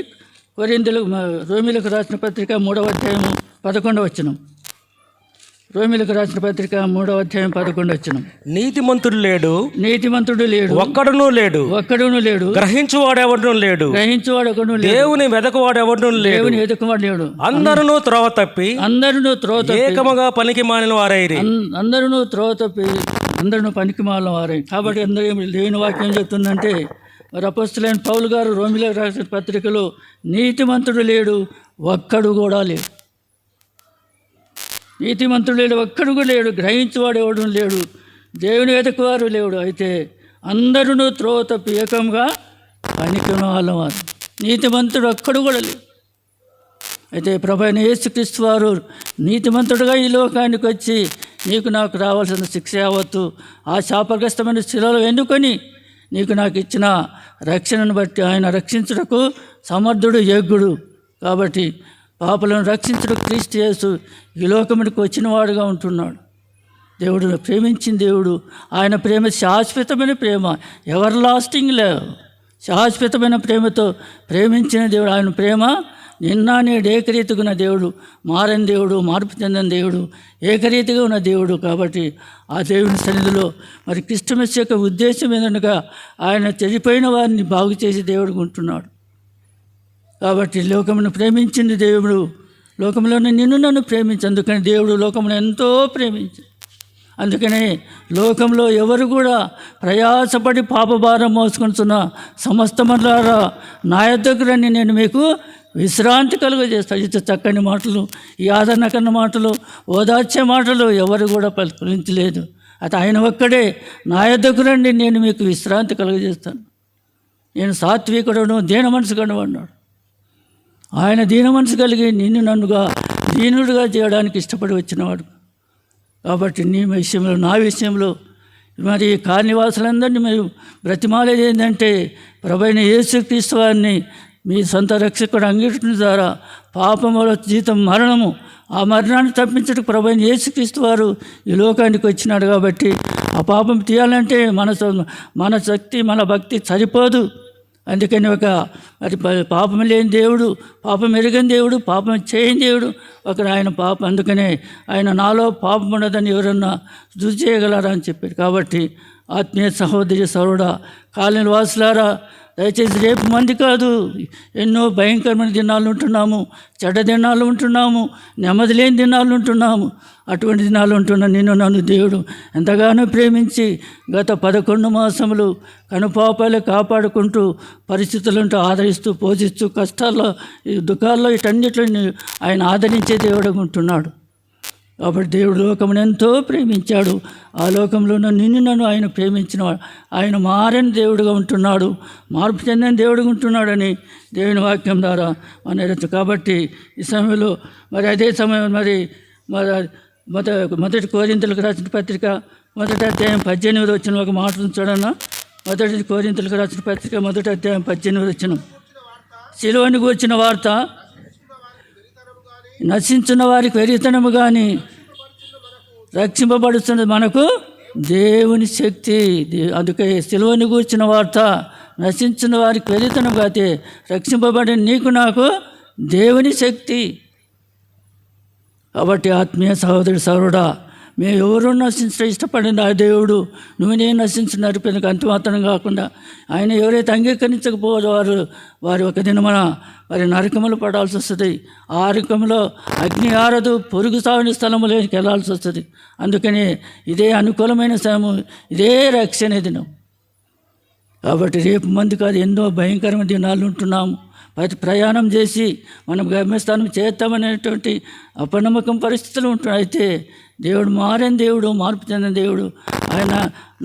రోమిలకు రాసిన పత్రిక 3వ అధ్యాయం 11వ వచనం. రోమిలకు రాసిన పత్రిక 3వ అధ్యాయం 11వ వచనం. నీతిమంతుడు లేడు, ఒక్కడును లేడు, గ్రహించువాడు ఎవడును లేడు, దేవుని వెదకువాడు ఎవడును లేడు, అందరూ త్రోవ తప్పి ఏకముగా పనికి మాలిన వారైరి. అందరూ పనికి మాలిన వారే. కాబట్టి అందరూ దేవుని వాక్యం చెప్తుందంటే, మరి అపోస్తలుడైన పౌలు గారు రోమిలకు రాసిన పత్రికలో నీతిమంతుడు లేడు, ఒక్కడు కూడా లేడు. నీతిమంతుడు లేడు, ఒక్కడు కూడా లేడు, గ్రహించేవాడు ఎవడు లేడు, దేవుని వెతకువారు లేడు. అయితే అందరూ త్రోవ తప్పి ఏకంగా పనికి మాలిన వారు. నీతిమంతుడు ఒక్కడు కూడా లేడు. అయితే ప్రభువైన యేసుక్రీస్తు వారు నీతిమంతుడుగా ఈ లోకానికి వచ్చి నీకు నాకు రావాల్సిన శిక్ష యావత్తు ఆ శాపగ్రస్తమైన శిలలో ఎన్నుకొని నీకు నాకు ఇచ్చిన రక్షణను బట్టి ఆయన రక్షించుటకు సమర్థుడు, యోగ్యుడు. కాబట్టి పాపలను రక్షించుటకు క్రీస్తు యేసు ఈ లోకమునికి వచ్చిన వాడుగా ఉంటున్నాడు. దేవుడు ప్రేమించిన దేవుడు. ఆయన ప్రేమ శాశ్వతమైన ప్రేమ, ఎవర్ లాస్టింగ్ లవ్. శాశ్వతమైన ప్రేమతో ప్రేమించిన దేవుడు. ఆయన ప్రేమ నిన్న నేడు ఏకరీతిగా ఉన్న దేవుడు, మారని దేవుడు, మార్పు చెందని దేవుడు, ఏకరీతిగా ఉన్న దేవుడు. కాబట్టి ఆ దేవుని సన్నిధిలో మరి క్రిస్టమస్ యొక్క ఉద్దేశం ఏంటనగా ఆయన చనిపోయిన వారిని బాగు చేసి దేవుడు ఉంటున్నాడు. కాబట్టి లోకమును ప్రేమించింది దేవుడు, లోకంలోనే నిన్ను నన్ను ప్రేమించి, అందుకని దేవుడు లోకమును ఎంతో ప్రేమించి, అందుకనే లోకంలో ఎవరు కూడా ప్రయాసపడి పాపభారం మోసుకుంటున్న సమస్తమలారా నా యొద్దకు రండి, నేను మీకు విశ్రాంతి కలుగజేస్తాను. ఇంత చక్కని మాటలు, ఈ ఆదరణకరణ మాటలు, ఓదార్చే మాటలు ఎవరు కూడా పలికించలేదు. అది ఆయన ఒక్కడే, నా యొద్దకు రండి, నేను మీకు విశ్రాంతి కలుగజేస్తాను. నేను సాత్వికుడను, దీన మనసు కనుగొన్నాడు. ఆయన దీన మనసు కలిగి నిన్ను నన్నుగా దీనుడుగా చేయడానికి ఇష్టపడి వచ్చినవాడు. కాబట్టి నీ విషయంలో, నా విషయంలో మరి కార్నివాసులందరినీ మీరు బ్రతిమాలేది ఏంటంటే, ప్రభువైన యేసుక్రీస్తు వారిని మీ సొంత రక్షకుడు అంగీకరించడం ద్వారా పాపముల జీతం మరణము, ఆ మరణాన్ని తప్పించడానికి ప్రభువైన యేసుక్రీస్తు వారు ఈ లోకానికి వచ్చినాడు. కాబట్టి ఆ పాపం తీయాలంటే మన శక్తి, మన భక్తి సరిపోదు. అందుకని మరి పాపం లేని దేవుడు, పాపం ఎరగని దేవుడు, పాపం చేయని దేవుడు ఒకరు ఆయన పాపం. అందుకనే ఆయన నాలో పాపం ఉండదని ఎవరన్నా రుజువు చేయగలరా అని చెప్పాడు. కాబట్టి ఆత్మీయ సహోదరి సౌరుడా, కాలనీ వాసులారా, దయచేసి రేపు మంది కాదు, ఎన్నో భయంకరమైన దినాలు ఉంటున్నాము, చెడ్డ దినాలు ఉంటున్నాము, నెమ్మది లేని దినాలు ఉంటున్నాము. అటువంటి దినాలు ఉంటున్న నిన్ను నన్ను దేవుడు ఎంతగానో ప్రేమించి గత 11 మాసములు కనుపాపాలు కాపాడుకుంటూ పరిస్థితులను ఆదరిస్తూ పోషిస్తూ కష్టాల్లో దుఃఖాల్లో వీటన్నిటిని ఆయన ఆదరించే దేవుడు ఉంటున్నాడు. కాబట్టి దేవుడు లోకమును ఎంతో ప్రేమించాడు. ఆ లోకంలో నన్ను ఆయన ప్రేమించినవాడు. ఆయన మారని దేవుడుగా ఉంటున్నాడు, మార్పు చెందని దేవుడుగా ఉంటున్నాడని దేవుని వాక్యం ద్వారా మన ఎరచ్చు. కాబట్టి ఈ సమయంలో మరి అదే సమయం మరి మొదటి కొరింథీయులకు రాసిన పత్రిక 1వ అధ్యాయం 18వ వచనం ఒక మాట ఉంచాడన్న. మొదటి కొరింథీయులకు రాసిన పత్రిక 1వ అధ్యాయం 18వ వచనం. సిలువను గూర్చిన వార్త నశించిన వారికి వెరితనము కానీ రక్షింపబడుతున్నది మనకు దేవుని శక్తి. అందుకే సిలువను గూర్చిన వార్త నశించిన వారికి వెరితనం కాతే రక్షింపబడిన నీకు నాకు దేవుని శక్తి. కాబట్టి ఆత్మీయ సహోదరి సహోదరుడా, మేము ఎవరు నశించడం ఇష్టపడిన ఆ దేవుడు నువ్వు నేను నశించిన నడిపినకు అంత మాత్రం కాకుండా ఆయన ఎవరైతే అంగీకరించకపోవో వారు ఒక దినమున మరి నరకములు పడాల్సి వస్తుంది. ఆ నరకంలో అగ్ని ఆరదు, పొరుగు సాగుని స్థలములోకి వెళ్ళాల్సి వస్తుంది. అందుకని ఇదే అనుకూలమైన సమయం, ఇదే రక్షణ దినం. కాబట్టి రేపు మంది కాదు, ఎన్నో భయంకరమైన దినాలు ఉంటున్నాము. ప్రయాణం చేసి మనం గమ్యస్థానం చేస్తామనేటువంటి అపనమ్మకం పరిస్థితులు ఉంటున్నాయి. అయితే దేవుడు మారని దేవుడు, మార్పు చెందిన దేవుడు, ఆయన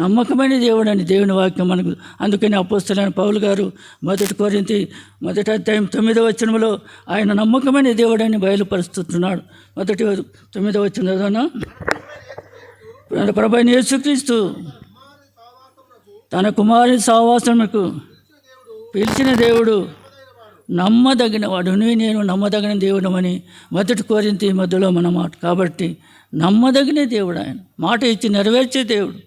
నమ్మకమైన దేవుడు అని దేవుని వాక్యం మనకు. అందుకని అపోస్తలుడైన పౌలు గారు 1 కొరింథీ 1వ అధ్యాయం 9వ వచనంలో ఆయన నమ్మకమైన దేవుడు అని బయలుపరుస్తున్నాడు. 9వ వచనం ప్రభువైన యేసుక్రీస్తు తన కుమారుని సహవాసముకు పిలిచిన దేవుడు నమ్మదగిన వాడు. నేను నమ్మదగిన దేవుడు అని 1 కొరింథీ మధ్యలో మన మాట. కాబట్టి నమ్మదగిన దేవుడు, ఆయన మాట ఇచ్చి నెరవేర్చే దేవుడు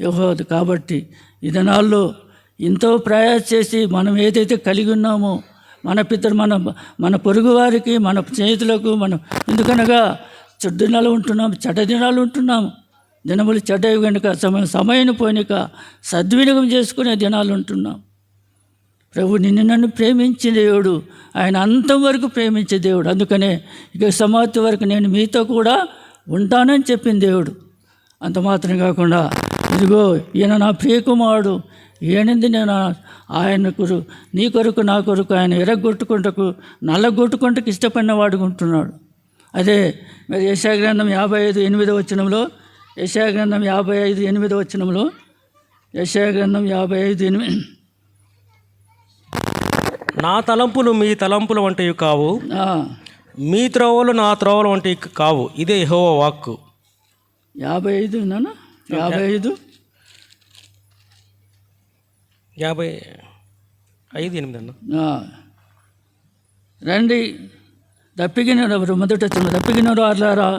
యెహోవా. కాబట్టి ఈ దినాల్లో ఎంతో ప్రయాస చేసి మనం ఏదైతే కలిగి ఉన్నామో మన పొరుగు వారికి, మన స్నేహితులకు మనం ఎందుకనగా చెడ్డ దినాలు ఉంటున్నాము, చెడ్డ దినాలు ఉంటున్నాము. దినములు చెడ్డవి కనుక సమయం పోయినాక సద్వినియోగం చేసుకునే దినాలు ఉంటున్నాం. ప్రభు నన్ను ప్రేమించిన దేవుడు, ఆయన అంతం వరకు ప్రేమించే దేవుడు. అందుకనే ఇక సమాప్తి వరకు నేను మీతో కూడా ఉంటానని చెప్పిన దేవుడు. అంత మాత్రం కాకుండా ఇదిగో ఈయన నా ప్రియకుమారుడు, ఈయనంది నేను ఆయన నీ కొరకు నా కొరకు ఆయన ఎరగొట్టుకుంటకు నల్లగొట్టుకుంటకు ఇష్టపడిన వాడుకుంటున్నాడు. అదే మరి యెషయా గ్రంథం 55:8 వచనంలో, యెషయా గ్రంథం 55:8 వచనంలో, యెషయా గ్రంథం 55:8 నా తలంపులు మీ తలంపుల వంటివి కావు, మీ త్రోవలు నా త్రోవల వంటివి కావు, ఇదే యెహోవా వాక్కు. 55 నాన్న 55 55:8 అన్న. రండి తప్పిగిన వారులారా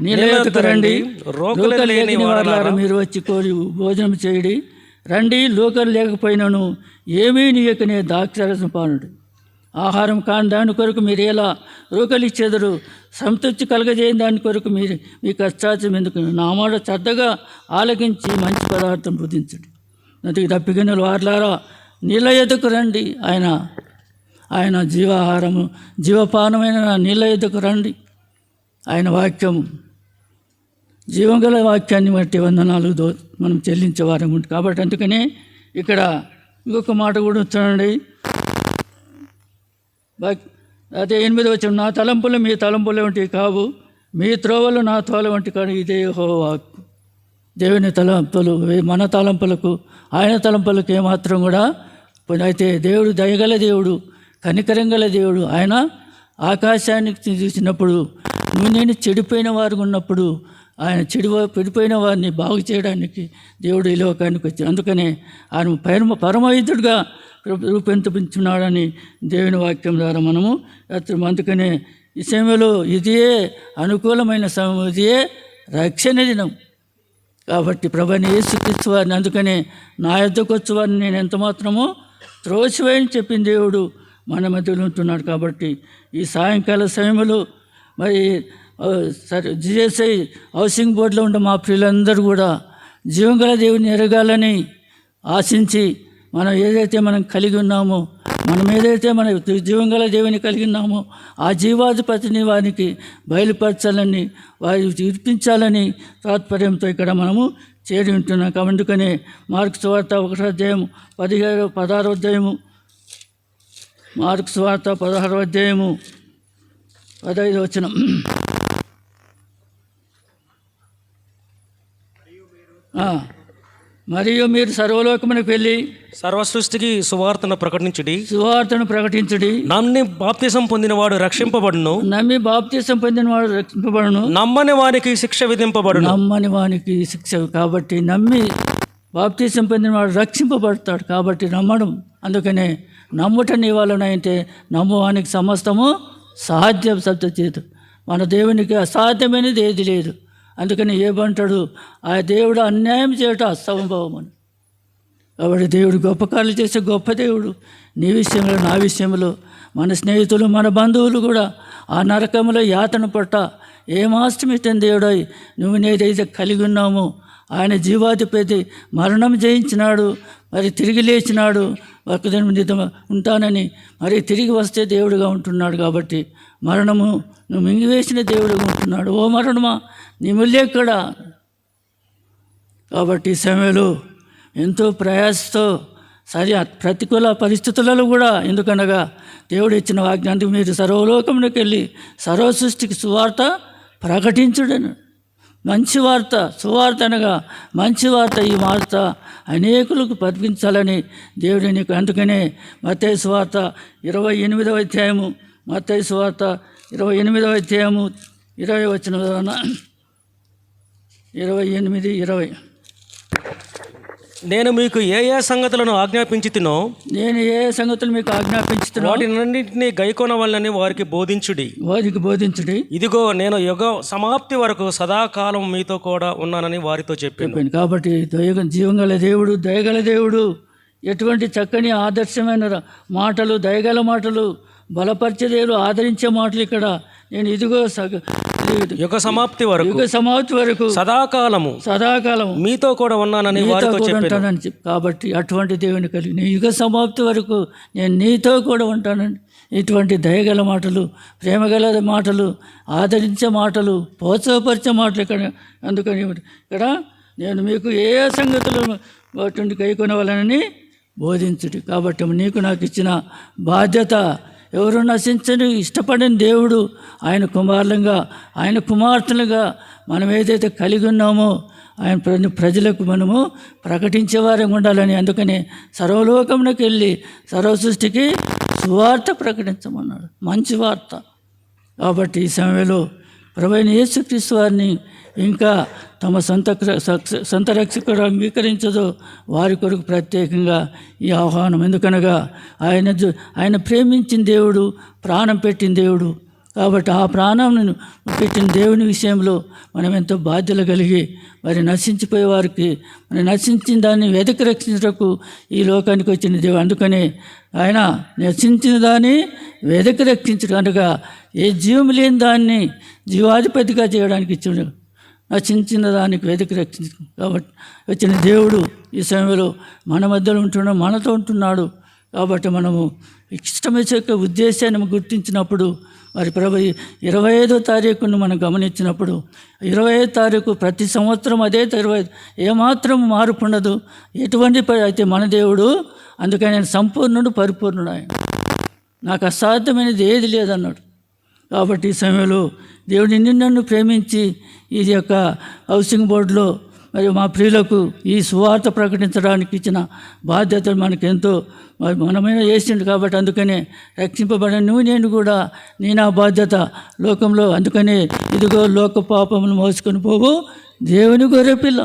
నీళ్ళ యొద్దకు రండి, లోకలు లేని వారులారా మీరు వచ్చి కోరి భోజనం చేయడి. రండి, లోకలు లేకపోయినాను ఏమీ నీయకనే ద్రాక్షారసం పానుడు. ఆహారం కాని దాని కొరకు మీరు ఎలా రోకలిచ్చేదరు? సంతృప్తి కలగజేయని దాని కొరకు మీరు మీ కష్టాచం ఎందుకు? నా మాట శ్రద్ధగా ఆలకించి మంచి పదార్థం బుధించండి. నదికి తప్పిగిన వారులారా నీళ్ళ యొద్దకు రండి. ఆయన జీవాహారము, జీవపానమైన నీళ్ళ యొద్దకు రండి. ఆయన వాక్యము, జీవం గల వాక్యాన్ని బట్టి వందనాలు మనం చెల్లించేవారం ఉంటుంది. కాబట్టి అందుకనే ఇక్కడ ఇంకొక మాట కూడా చూడండి. అదే 8వ వచనం, నా తలంపులు మీ తలంపులు వంటివి కావు, మీ త్రోవలు నా త్రోవల వంటి కాదు, ఇదే యెహోవా వాక్కు. దేవుని తలంపులు మన తలంపులకు ఆయన తలంపులకు ఏమాత్రం కూడా. అయితే దేవుడు దయగల దేవుడు, కనికరం గల దేవుడు. ఆయన ఆకాశానికి చూసినప్పుడు నేను చెడిపోయిన వారు ఉన్నప్పుడు ఆయన చెడిపోయిన వారిని బాగు చేయడానికి దేవుడు ఈ లోకానికి వచ్చాడు. అందుకనే ఆయన పరమవైద్యుడిగా రూపొందించున్నాడని దేవుని వాక్యం ద్వారా మనము. అందుకనే ఈ సమయంలో ఇదే అనుకూలమైన సమయం, ఇదే రక్షణ దినం. కాబట్టి ప్రభువైన యేసుక్రీస్తు వారిని, అందుకనే నా యొద్దకు వచ్చే వారిని నేను ఎంత మాత్రమో త్రోసివేయని చెప్పిన దేవుడు మన మధ్యలో ఉంటున్నాడు. కాబట్టి ఈ సాయంకాల సమయంలో మరి జిఎస్ఐ హౌసింగ్ బోర్డులో ఉన్న మా ప్రియులందరూ కూడా జీవంగల దేవుని ఎరగాలని ఆశించి మనం ఏదైతే మనం కలిగి ఉన్నామో, మనం ఏదైతే మన జీవంగల దేవుని కలిగి ఉన్నామో ఆ జీవాధిపతిని వారికి బయలుపరచాలని, వారి ఇర్పించాలని తాత్పర్యంతో ఇక్కడ మనము చేరి ఉంటున్నాం. కాబట్టి అందుకనే మార్కు సువార్త 1వ అధ్యాయం 16వ అధ్యాయము, మార్కు సువార్త 16వ అధ్యాయము 15వ వచనం. మరియు మీరు సర్వలోకమునకు వెళ్ళి సర్వ సృష్టికి సువార్తను ప్రకటించుడి. సువార్తను ప్రకటించుడి. నమ్మి బాప్తిసం పొందినవాడు రక్షింపబడును. నమ్మి బాప్తిసం పొందినవాడు రక్షింపబడును. నమ్మని వానికి శిక్ష విధింపబడును. నమ్మని వానికి శిక్ష. కాబట్టి నమ్మి బాప్తిసం పొందినవాడు రక్షింపబడతాడు. కాబట్టి నమ్మడం, అందుకనే నమ్ముట నీ వలన అయితే నమ్మువానికి సమస్తము సాధ్యం సత్యచేతు. మన దేవునికి అసాధ్యమైనది ఏది లేదు. అందుకని ఏమంటాడు, ఆ దేవుడు అన్యాయం చేయటం అసంభవం అని. కాబట్టి దేవుడు గొప్ప కార్యాలు చేసే గొప్ప దేవుడు. నీ విషయంలో, నా విషయంలో, మన స్నేహితులు, మన బంధువులు కూడా ఆ నరకంలో యాతన పట్ట ఏమాష్టమిష్టం దేవుడై నువ్వు నేదైతే కలిగి ఉన్నామో ఆయన జీవాధిపతి మరణం జయించినాడు, మరి తిరిగి లేచినాడు, ఒక్కదినం నిజం ఉంటానని, మరి తిరిగి వస్తే దేవుడుగా ఉంటున్నాడు. కాబట్టి మరణము నువ్వు మింగివేసిన దేవుడుగా ఉంటున్నాడు. ఓ మరణమా నీ ముల్లెక్కడ? కాబట్టి ఈ సమయంలో ఎంతో ప్రయాసతో సరి ప్రతికూల పరిస్థితులలో కూడా, ఎందుకనగా దేవుడు ఇచ్చిన వాగ్దానానికి మీరు సర్వలోకమునకు వెళ్ళి సర్వ సృష్టికి సువార్త ప్రకటించుడను. మంచి వార్త, సువార్త అనగా మంచి వార్త. ఈ వార్త అనేకులకు పంపించాలని దేవుడు నీకు. అందుకనే మత్తయి సువార్త 28వ అధ్యాయము, మత్తయి సువార్త 28వ అధ్యాయము 20 వచనం 28-20. నేను మీకు ఏ ఏ సంగతులను ఆజ్ఞాపించుతునో, నేను ఏ సంగతులు మీకు ఆజ్ఞాపించుతున్నా వాటినన్నింటినీ గైకొనవలెనని వారికి బోధించుడి. ఇదిగో నేను యుగ సమాప్తి వరకు సదాకాలం మీతో కూడా ఉన్నానని వారితో చెప్పాను. కాబట్టి జీవంగల దేవుడు, దయగల దేవుడు, ఎటువంటి చక్కని ఆదర్శమైన మాటలు, దయగల మాటలు, బలపరిచే దేవుడు, ఆదరించే మాటలు ఇక్కడ. నేను ఇదిగో యుగ సమాప్తి వరకు సదాకాలము మీతో కూడా ఉన్నానని వారితో చెప్పాను. కాబట్టి అటువంటి దేవుని కలిగి నీ యుగ సమాప్తి వరకు నేను నీతో కూడా ఉంటానని. ఇటువంటి దయగల మాటలు, ప్రేమగల మాటలు, ఆదరించే మాటలు, ప్రోత్సాహపరిచే మాటలు ఇక్కడ. అందుకని ఇక్కడ నేను మీకు ఏ సంగతులు వాటి కైకొనవాలని బోధించుడు. కాబట్టి నీకు నాకు ఇచ్చిన బాధ్యత, ఎవరు నశించని ఇష్టపడిన దేవుడు ఆయన కుమారులుగా, ఆయన కుమార్తెలుగా మనం ఏదైతే కలిగి ఉన్నామో ఆయన ప్రజలకు మనము ప్రకటించేవారే ఉండాలని. అందుకని సర్వలోకమునకు వెళ్ళి సర్వ సృష్టికి సువార్త ప్రకటించమన్నాడు, మంచి వార్త. కాబట్టి ఈ సమయంలో ప్రభువైన యేసుక్రీస్తు వారిని ఇంకా తమ సొంత రక్షకుడు అంగీకరించదో వారి కొరకు ప్రత్యేకంగా ఈ ఆహ్వానం. ఎందుకనగా ఆయన ప్రేమించిన దేవుడు, ప్రాణం పెట్టిన దేవుడు. కాబట్టి ఆ ప్రాణంను పెట్టిన దేవుని విషయంలో మనం ఎంతో బాధ్యత కలిగి మరి నశించిపోయే వారికి, మరి నశించిన దాన్ని వెదకి రక్షించటకు ఈ లోకానికి వచ్చిన దేవుడు. అందుకనే ఆయన నశించిన దాన్ని వెదకి రక్షించడం అనగా ఏ జీవం లేని దాన్ని జీవాధిపతిగా చేయడానికి ఇచ్చాడు, నశించిన దానికి వెదకి రక్షించడం. కాబట్టి వచ్చిన దేవుడు ఈ సమయంలో మన మధ్యలో ఉంటున్నాడు, మనతో ఉంటున్నాడు. కాబట్టి మనము ఇష్టమేసే యొక్క ఉద్దేశాన్ని గుర్తించినప్పుడు, మరి ప్రభు 25వ తారీఖును మనం గమనించినప్పుడు, 25వ తారీఖు ప్రతి సంవత్సరం అదే 25, ఏమాత్రం మార్పు ఉండదు. ఎటువంటి అయితే మన దేవుడు, అందుకని ఆయన సంపూర్ణుడు, పరిపూర్ణుడు. ఆయన నాకు అసాధ్యమైనది ఏది లేదన్నాడు. కాబట్టి ఈ సమయంలో దేవుడు నన్ను ప్రేమించి ఈ యొక్క హౌసింగ్ బోర్డులో మరి మా ప్రియులకు ఈ సువార్త ప్రకటించడానికి ఇచ్చిన బాధ్యత మనకెంతో మనమైనా చేసిండు. కాబట్టి అందుకనే రక్షింపబడిన నువ్వు నేను కూడా నా బాధ్యత లోకంలో. అందుకనే ఇదిగో లోక పాపములు మోసుకొని పోవు దేవుని గొర్రెపిల్ల,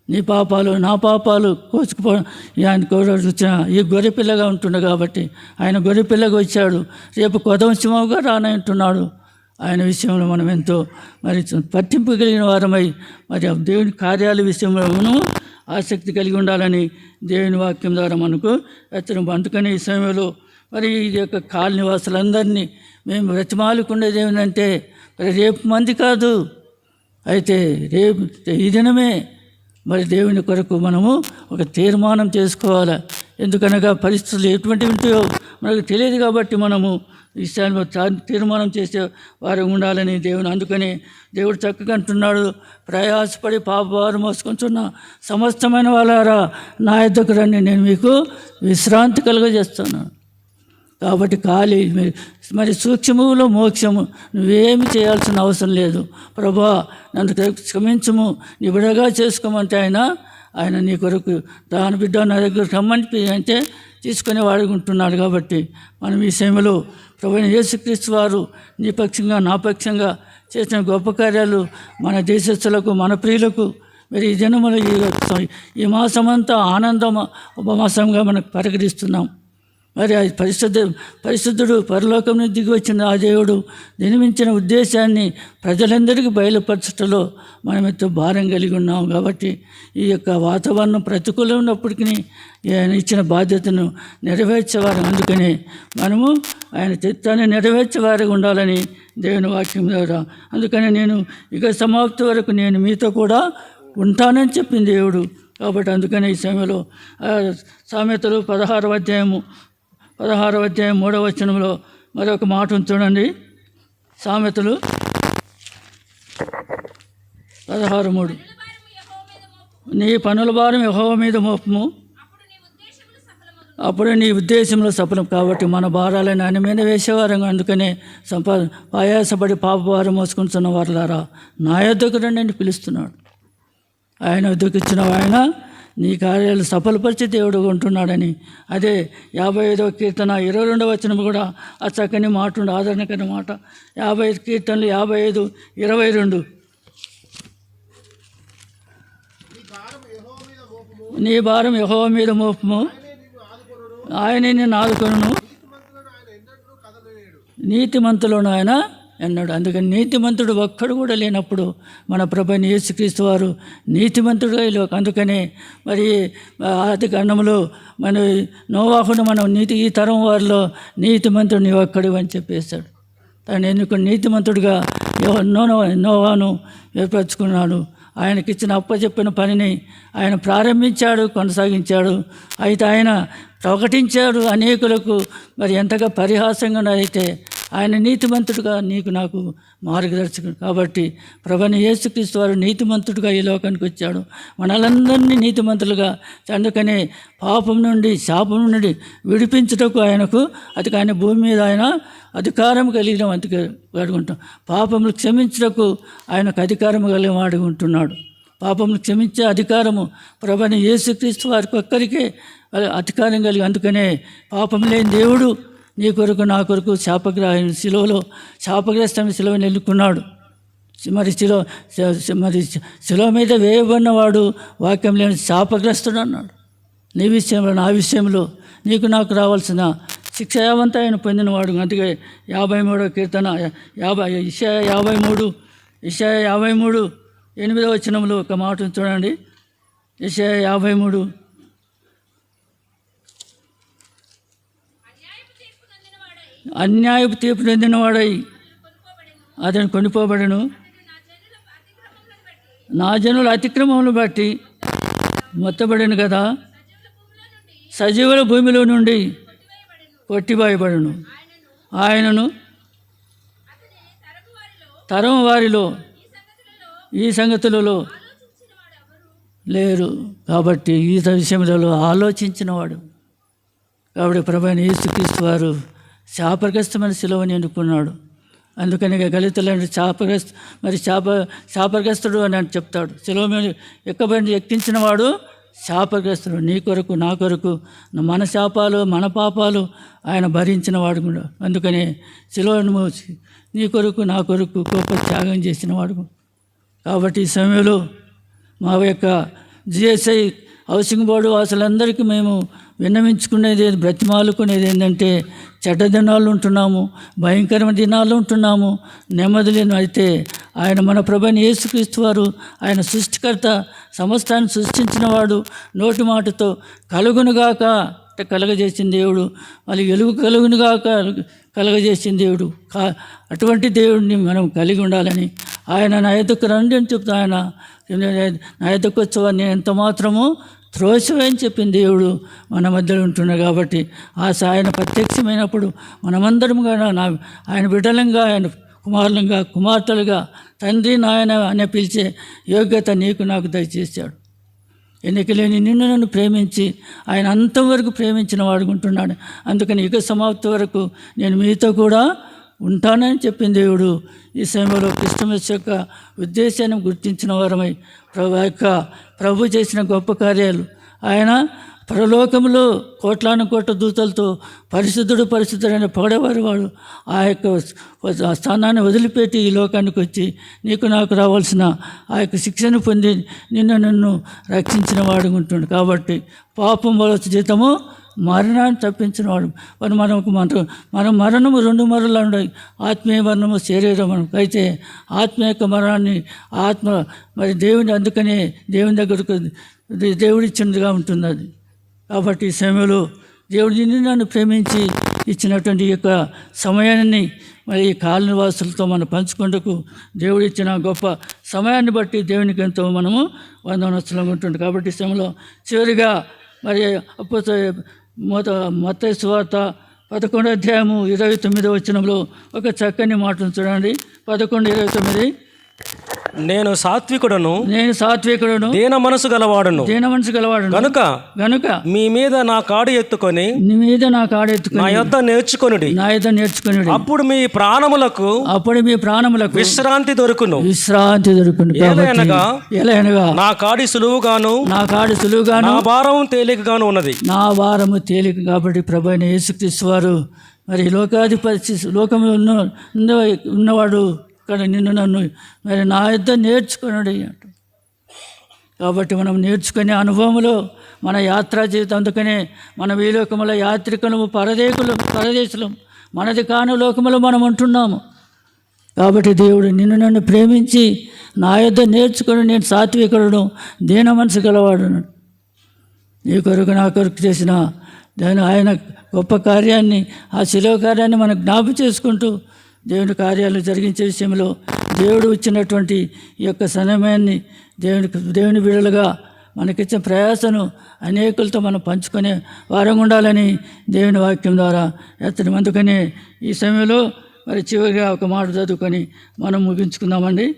నీ పాపాలు నా పాపాలు కోసుకుపో ఆయన వచ్చిన ఈ గొర్రెపిల్లగా ఉంటుండే. కాబట్టి ఆయన గొర్రెపిల్లగా వచ్చాడు, రేపు కొదవంశముగా రానంటున్నాడు. ఆయన విషయంలో మనం ఎంతో మరి పట్టింపు కలిగిన వారమై మరి దేవుని కార్యాల విషయంలో మనం ఆసక్తి కలిగి ఉండాలని దేవుని వాక్యం ద్వారా మనకు హెచ్చరింపు. అందుకని ఈ సమయంలో మరి ఈ యొక్క కాలనీ వాసులందరినీ మేము బ్రతిమాలుకునేది ఏమిటంటే, మరి రేపు మంది కాదు, అయితే రేపు ఈ దినమే మరి దేవుని కొరకు మనము ఒక తీర్మానం చేసుకోవాలి. ఎందుకనగా పరిస్థితులు ఎటువంటివి ఉంటాయో మనకు తెలియదు. కాబట్టి మనము విషయాన్ని తీర్మానం చేసే వారు ఉండాలని దేవుని. అందుకని దేవుడు చక్కగా అంటున్నాడు, ప్రయాసపడి పాపవారు మోసుకుంటున్న సమస్తమైన వాళ్ళారా నా యొద్దకు రండి, నేను మీకు విశ్రాంతి కలుగజేస్తున్నాను. కాబట్టి ఖాళీ మరి సూక్ష్మములో మోక్షము, నువ్వేమి చేయాల్సిన అవసరం లేదు. ప్రభా నన్ను క్షమించము, నీ బిడ్డగా చేసుకోమంటే ఆయన నీ కొరకు దాని బిడ్డ నా దగ్గర రమ్మని అంటే తీసుకుని వాడుకుంటున్నాడు. కాబట్టి మనం ఈ సమయంలో ప్రభువైన యేసుక్రీస్తు వారు నీ పక్షంగా నా పక్షంగా చేసిన గొప్ప కార్యాలు మన దేశస్తులకు మన ప్రియులకు మరి ఈ జనములు ఈ మాసమంతా ఆనందం ఉపమాసంగా మనకు ప్రకటిస్తున్నాం. మరి ఆ పరిశుద్ధుడు పరలోకం నుంచి దిగి వచ్చిన ఆ దేవుడు జన్మించిన ఉద్దేశాన్ని ప్రజలందరికీ బయలుపరచటంలో మనం ఎంతో భారం కలిగి ఉన్నాం. కాబట్టి ఈ యొక్క వాతావరణం ప్రతికూలం ఉన్నప్పటికీ ఆయన ఇచ్చిన బాధ్యతను నెరవేర్చేవారు. అందుకని మనము ఆయన చిత్తాన్ని నెరవేర్చేవారిగా ఉండాలని దేవుని వాక్యం ద్వారా. అందుకని నేను ఇక సమాప్తి వరకు నేను మీతో కూడా ఉంటానని చెప్పింది దేవుడు. కాబట్టి అందుకని ఈ సమయంలో సామెతలు 16వ అధ్యాయం 3వ వచనంలో మరొక మాట చూడండి. సామెతలు 16:3 నీ పనుల భారం యెహోవా మీద మోపము, అప్పుడు నీ ఉద్దేశంలో సఫలం. కాబట్టి మన భారాలను ఆయన మీద వేసేవారు. అందుకనే ప్రయాసపడి పాప భారం మోసుకుంటున్న వారులారా నా యొద్దకు రండి అని పిలుస్తున్నాడు. ఆయన యొద్దకు ఇచ్చిన ఆయన నీ కార్యాలు సఫలపరిచి దేవుడు ఉంటున్నాడని. అదే 55వ కీర్తన 22వ వచనం కూడా ఆ చక్కని మాట ఉండి ఆదరణకర మాట. 55 కీర్తనలు 55:22 నీ భారం యెహోవా మీద మోపము, ఆయన నిన్ను ఆదుకొనును, నీతిమంతులను ఆయన అన్నాడు. అందుకని నీతిమంతుడు ఒక్కడు కూడా లేనప్పుడు మన ప్రభువైన యేసుక్రీస్తు వారు నీతిమంతుడుగా అందుకనే మరి ఆది కాండములో మన నోవాహును మనం ఈ తరం వారిలో నీతిమంతుడు నీ ఒక్కడు అని చెప్పేశాడు. తను ఎన్నుకుని నీతిమంతుడిగా నోవాను ఏర్పరచుకున్నాడు. ఆయనకిచ్చిన అప్పచెప్పిన పనిని ఆయన ప్రారంభించాడు, కొనసాగించాడు. అయితే ఆయన ప్రకటించాడు అనేకులకు. మరి ఎంతగా పరిహాసంగా అయితే ఆయన నీతిమంతుడుగా నీకు నాకు మార్గదర్శకుడు. కాబట్టి ప్రభువైన యేసుక్రీస్తు వారు నీతిమంతుడుగా ఈ లోకానికి వచ్చాడు, మనలందరినీ నీతిమంతులుగా. అందుకనే పాపం నుండి శాపం నుండి విడిపించుటకు ఆయనకు ఆయన భూమి మీద ఆయన అధికారం కలిగిన అందుకే వాడుకుంటాం. పాపములు క్షమించుటకు ఆయనకు అధికారం కలిగి వాడుకుంటున్నాడు. పాపములు క్షమించే అధికారము ప్రభువైన యేసుక్రీస్తు వారికి ఒక్కరికే అధికారం కలిగి. అందుకనే పాపం లేని దేవుడు నీ కొరకు నా కొరకు శాపగ్రస్తమైన శిలువను ఎన్నుకున్నాడు. మరి శిలువ మీద వేయబడినవాడు వాక్యం లేని శాపగ్రస్తుడు అన్నాడు. నీ విషయంలో నా విషయంలో నీకు నాకు రావాల్సిన శిక్ష యావంతా ఆయన పొందినవాడు. అందుకే 53వ కీర్తన 53 8వ వచనంలో ఒక మాట చూడండి. యెషయా 53 అన్యాయపు తీర్పు నొందినవాడై అతను కొనిపోబడను, నా జనుల అతిక్రమములను బట్టి మొత్తబడను కదా, సజీవుల భూమిలో నుండి కొట్టివేయబడను. ఆయనను తరం వారిలో ఈ సంగతులలో లేరు. కాబట్టి ఈ విషయంలో ఆలోచించినవాడు. కాబట్టి ప్రభువైన యేసుక్రీస్తు వారు శాపగ్రస్తమైన శిలువని ఎన్నుకున్నాడు. అందుకని గలితులంటే శాపగ్రస్తుడు అని చెప్తాడు. శిలువ మీద ఎక్కించిన వాడు శాపగ్రస్తుడు. నీ కొరకు నా కొరకు మన శాపాలు మన పాపాలు ఆయన భరించిన వాడు కూడా. అందుకనే శిలువను మోసి నీ కొరకు నా కొరకు గొప్ప త్యాగం చేసిన వాడు. కాబట్టి ఈ సమయంలో మా యొక్క జిఎస్ఐ హౌసింగ్ బోర్డు వాసులందరికీ మేము విన్నవించుకునేది బ్రతిమాలుకునేది ఏంటంటే, చెడ్డ దినాలు ఉంటున్నాము, భయంకరమైన దినాలు ఉంటున్నాము, నెమ్మది లేని. అయితే ఆయన మన ప్రభువైన యేసుక్రీస్తు వారు ఆయన సృష్టికర్త, సమస్తాన్ని సృష్టించిన వాడు. నోటి మాటతో కలుగునుగాక కలగజేసిన దేవుడు, మళ్ళీ వెలుగు కలుగునుగాక కలగజేసిన దేవుడు. అటువంటి దేవుడిని మనం కలిగి ఉండాలని ఆయన నా ఎదుకు రండి అని చెప్తా. ఆయన నా ఎదుకు వచ్చేవాడిని ఎంత మాత్రము త్రోసివని చెప్పిన దేవుడు మన మధ్యలో ఉంటున్నాడు. కాబట్టి ఆయన ప్రత్యక్షమైనప్పుడు మనమందరముగా ఆయన బిడ్డలంగా, ఆయన కుమారులంగా, కుమార్తెలుగా తండ్రి నాయన అనే పిలిచే యోగ్యత నీకు నాకు దయచేశాడు. ఎన్నిక లేని నిన్ను నన్ను ప్రేమించి ఆయన అంతం వరకు ప్రేమించిన వాడుకుంటున్నాడు. అందుకని యుగ సమాప్తి వరకు నేను మీతో కూడా ఉంటానని చెప్పిన దేవుడు ఈ సమయంలో క్రిస్టమస్ యొక్క ఉద్దేశాన్ని గుర్తించిన వారమై ప్రభు చేసిన గొప్ప కార్యాలు, ఆయన పరలోకంలో కోట్లాను కోట్ల దూతలతో పరిశుద్ధుడు పరిశుద్ధుడైన పొగడేవారు వాడు ఆ యొక్క స్థానాన్ని వదిలిపెట్టి ఈ లోకానికి వచ్చి నీకు నాకు రావాల్సిన ఆ యొక్క శిక్షను పొంది నన్ను రక్షించిన వాడు ఉంటుండు. కాబట్టి పాపం వల్ల జీతము మరణాన్ని తప్పించిన వాడు. మన మరణము 2 మరణాలు ఉన్నాయి, ఆత్మీయ మరణము, శరీర మరణం. అయితే ఆత్మ యొక్క మరణాన్ని మరి దేవుని, అందుకనే దేవుని దగ్గరకు దేవుడిచ్చినదిగా ఉంటుంది అది. కాబట్టి ఈ సమయంలో దేవుడు నిన్ను నన్ను ప్రేమించి ఇచ్చినటువంటి ఈ యొక్క సమయాన్ని మరి ఈ కాలనీ వాసులతో మనం పంచుకుంటూ దేవుడు ఇచ్చిన గొప్ప సమయాన్ని బట్టి దేవునికి ఎంతో మనము వందనస్తులంగా ఉంటుంది. కాబట్టి ఈ సమయంలో చివరిగా మరి మత్తయి సువార్త 11వ అధ్యాయము 29వ వచనంలో ఒక చక్కని మాటను చూడండి. 11:29. నేను సాత్వికుడను దీన మనసు గలవాడను గనుక మీ మీద నా కాడు ఎత్తుకొని నా యొద్ద నేర్చుకొనుడి. అప్పుడు మీ ప్రాణములకు విశ్రాంతి దొరుకును. ఎలయనగా నా కాడి సులువుగాను నా భారము తేలికగాను ఉన్నది. నా భారము తేలిక. కాబట్టి ప్రభు అయిన యేసుక్రీస్తు వారు మరి లోకాధిపతి, లోకంలో ఉన్నవాడు ఇక్కడ నిన్ను నన్ను మరి నా యొద్ద నేర్చుకున్నాడు అంట. కాబట్టి మనం నేర్చుకునే అనుభవంలో మన యాత్రా జీవితం. అందుకనే మనం ఈ లోకముల యాత్రికులము, పరదేశులం, మనది కాని లోకములో మనం ఉంటున్నాము. కాబట్టి దేవుడు నిన్ను నన్ను ప్రేమించి నా యొద్ద నేర్చుకుని నేను సాత్వికుడును, దీన మనసు గలవాడు. నీ కొరకు నా కొరకు చేసిన ఆయన గొప్ప కార్యాన్ని, ఆ శిలువ కార్యాన్ని మనం జ్ఞాపకం చేసుకుంటూ దేవుని కార్యాలు జరిగించే విషయంలో దేవుడు ఇచ్చినటువంటి ఈ యొక్క సమయాన్ని దేవుని బిడ్డలుగా మనకిచ్చిన ప్రయాసను అనేకులతో మనం పంచుకునే వారంగా ఉండాలని దేవుని వాక్యం ద్వారా ఎత్తడం. అందుకనే ఈ సమయంలో మరి చివరిగా ఒక మాట చదువుకొని మనం ముగించుకుందామండి.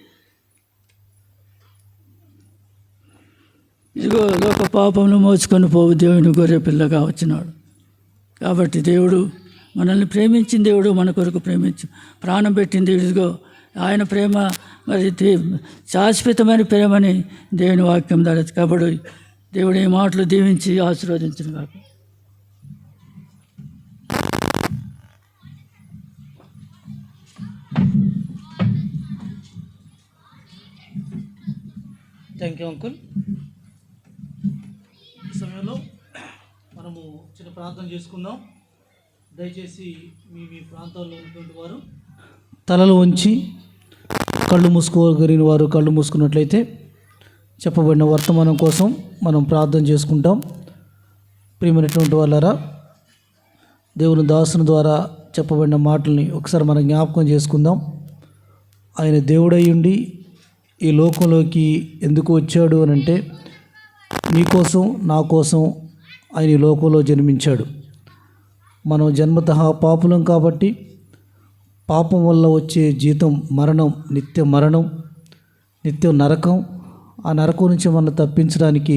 ఇదిగో లోక పాపంలో మోసుకొని పోవు దేవుని గొర్రె పిల్లగా వచ్చినాడు. కాబట్టి దేవుడు మనల్ని ప్రేమించిన దేవుడు మన కొరకు ప్రాణం పెట్టింది. ఇదిగో ఆయన ప్రేమ మరి శాశ్వతమైన ప్రేమని దేవుని వాక్యం ద్వారా. కాబట్టి దేవుడు ఈ మాటలు దీవించి ఆశీర్వదించిన కాక. Thank you uncle. ఈ సమయంలో మనము చిన్న ప్రార్థన చేసుకుందాం. దయచేసి మీ ప్రాంతాల్లో ఉన్నటువంటి వారు తలలు ఉంచి కళ్ళు మూసుకోగలిగిన వారు కళ్ళు మూసుకున్నట్లయితే చెప్పబడిన వర్తమానం కోసం మనం ప్రార్థన చేసుకుంటాం. ప్రియమైనటువంటి వాళ్ళారా, దేవుని దాసుని ద్వారా చెప్పబడిన మాటల్ని ఒకసారి మనం జ్ఞాపకం చేసుకుందాం. ఆయన దేవుడై ఉండి ఈ లోకంలోకి ఎందుకు వచ్చాడు అని అంటే మీకోసం, నా కోసం ఆయన ఈ లోకంలో జన్మించాడు. మనం జన్మతః పాపులం కాబట్టి పాపం వల్ల వచ్చే జీతం మరణం, నిత్య మరణం, నిత్య నరకం. ఆ నరకం నుంచి మనం తప్పించడానికి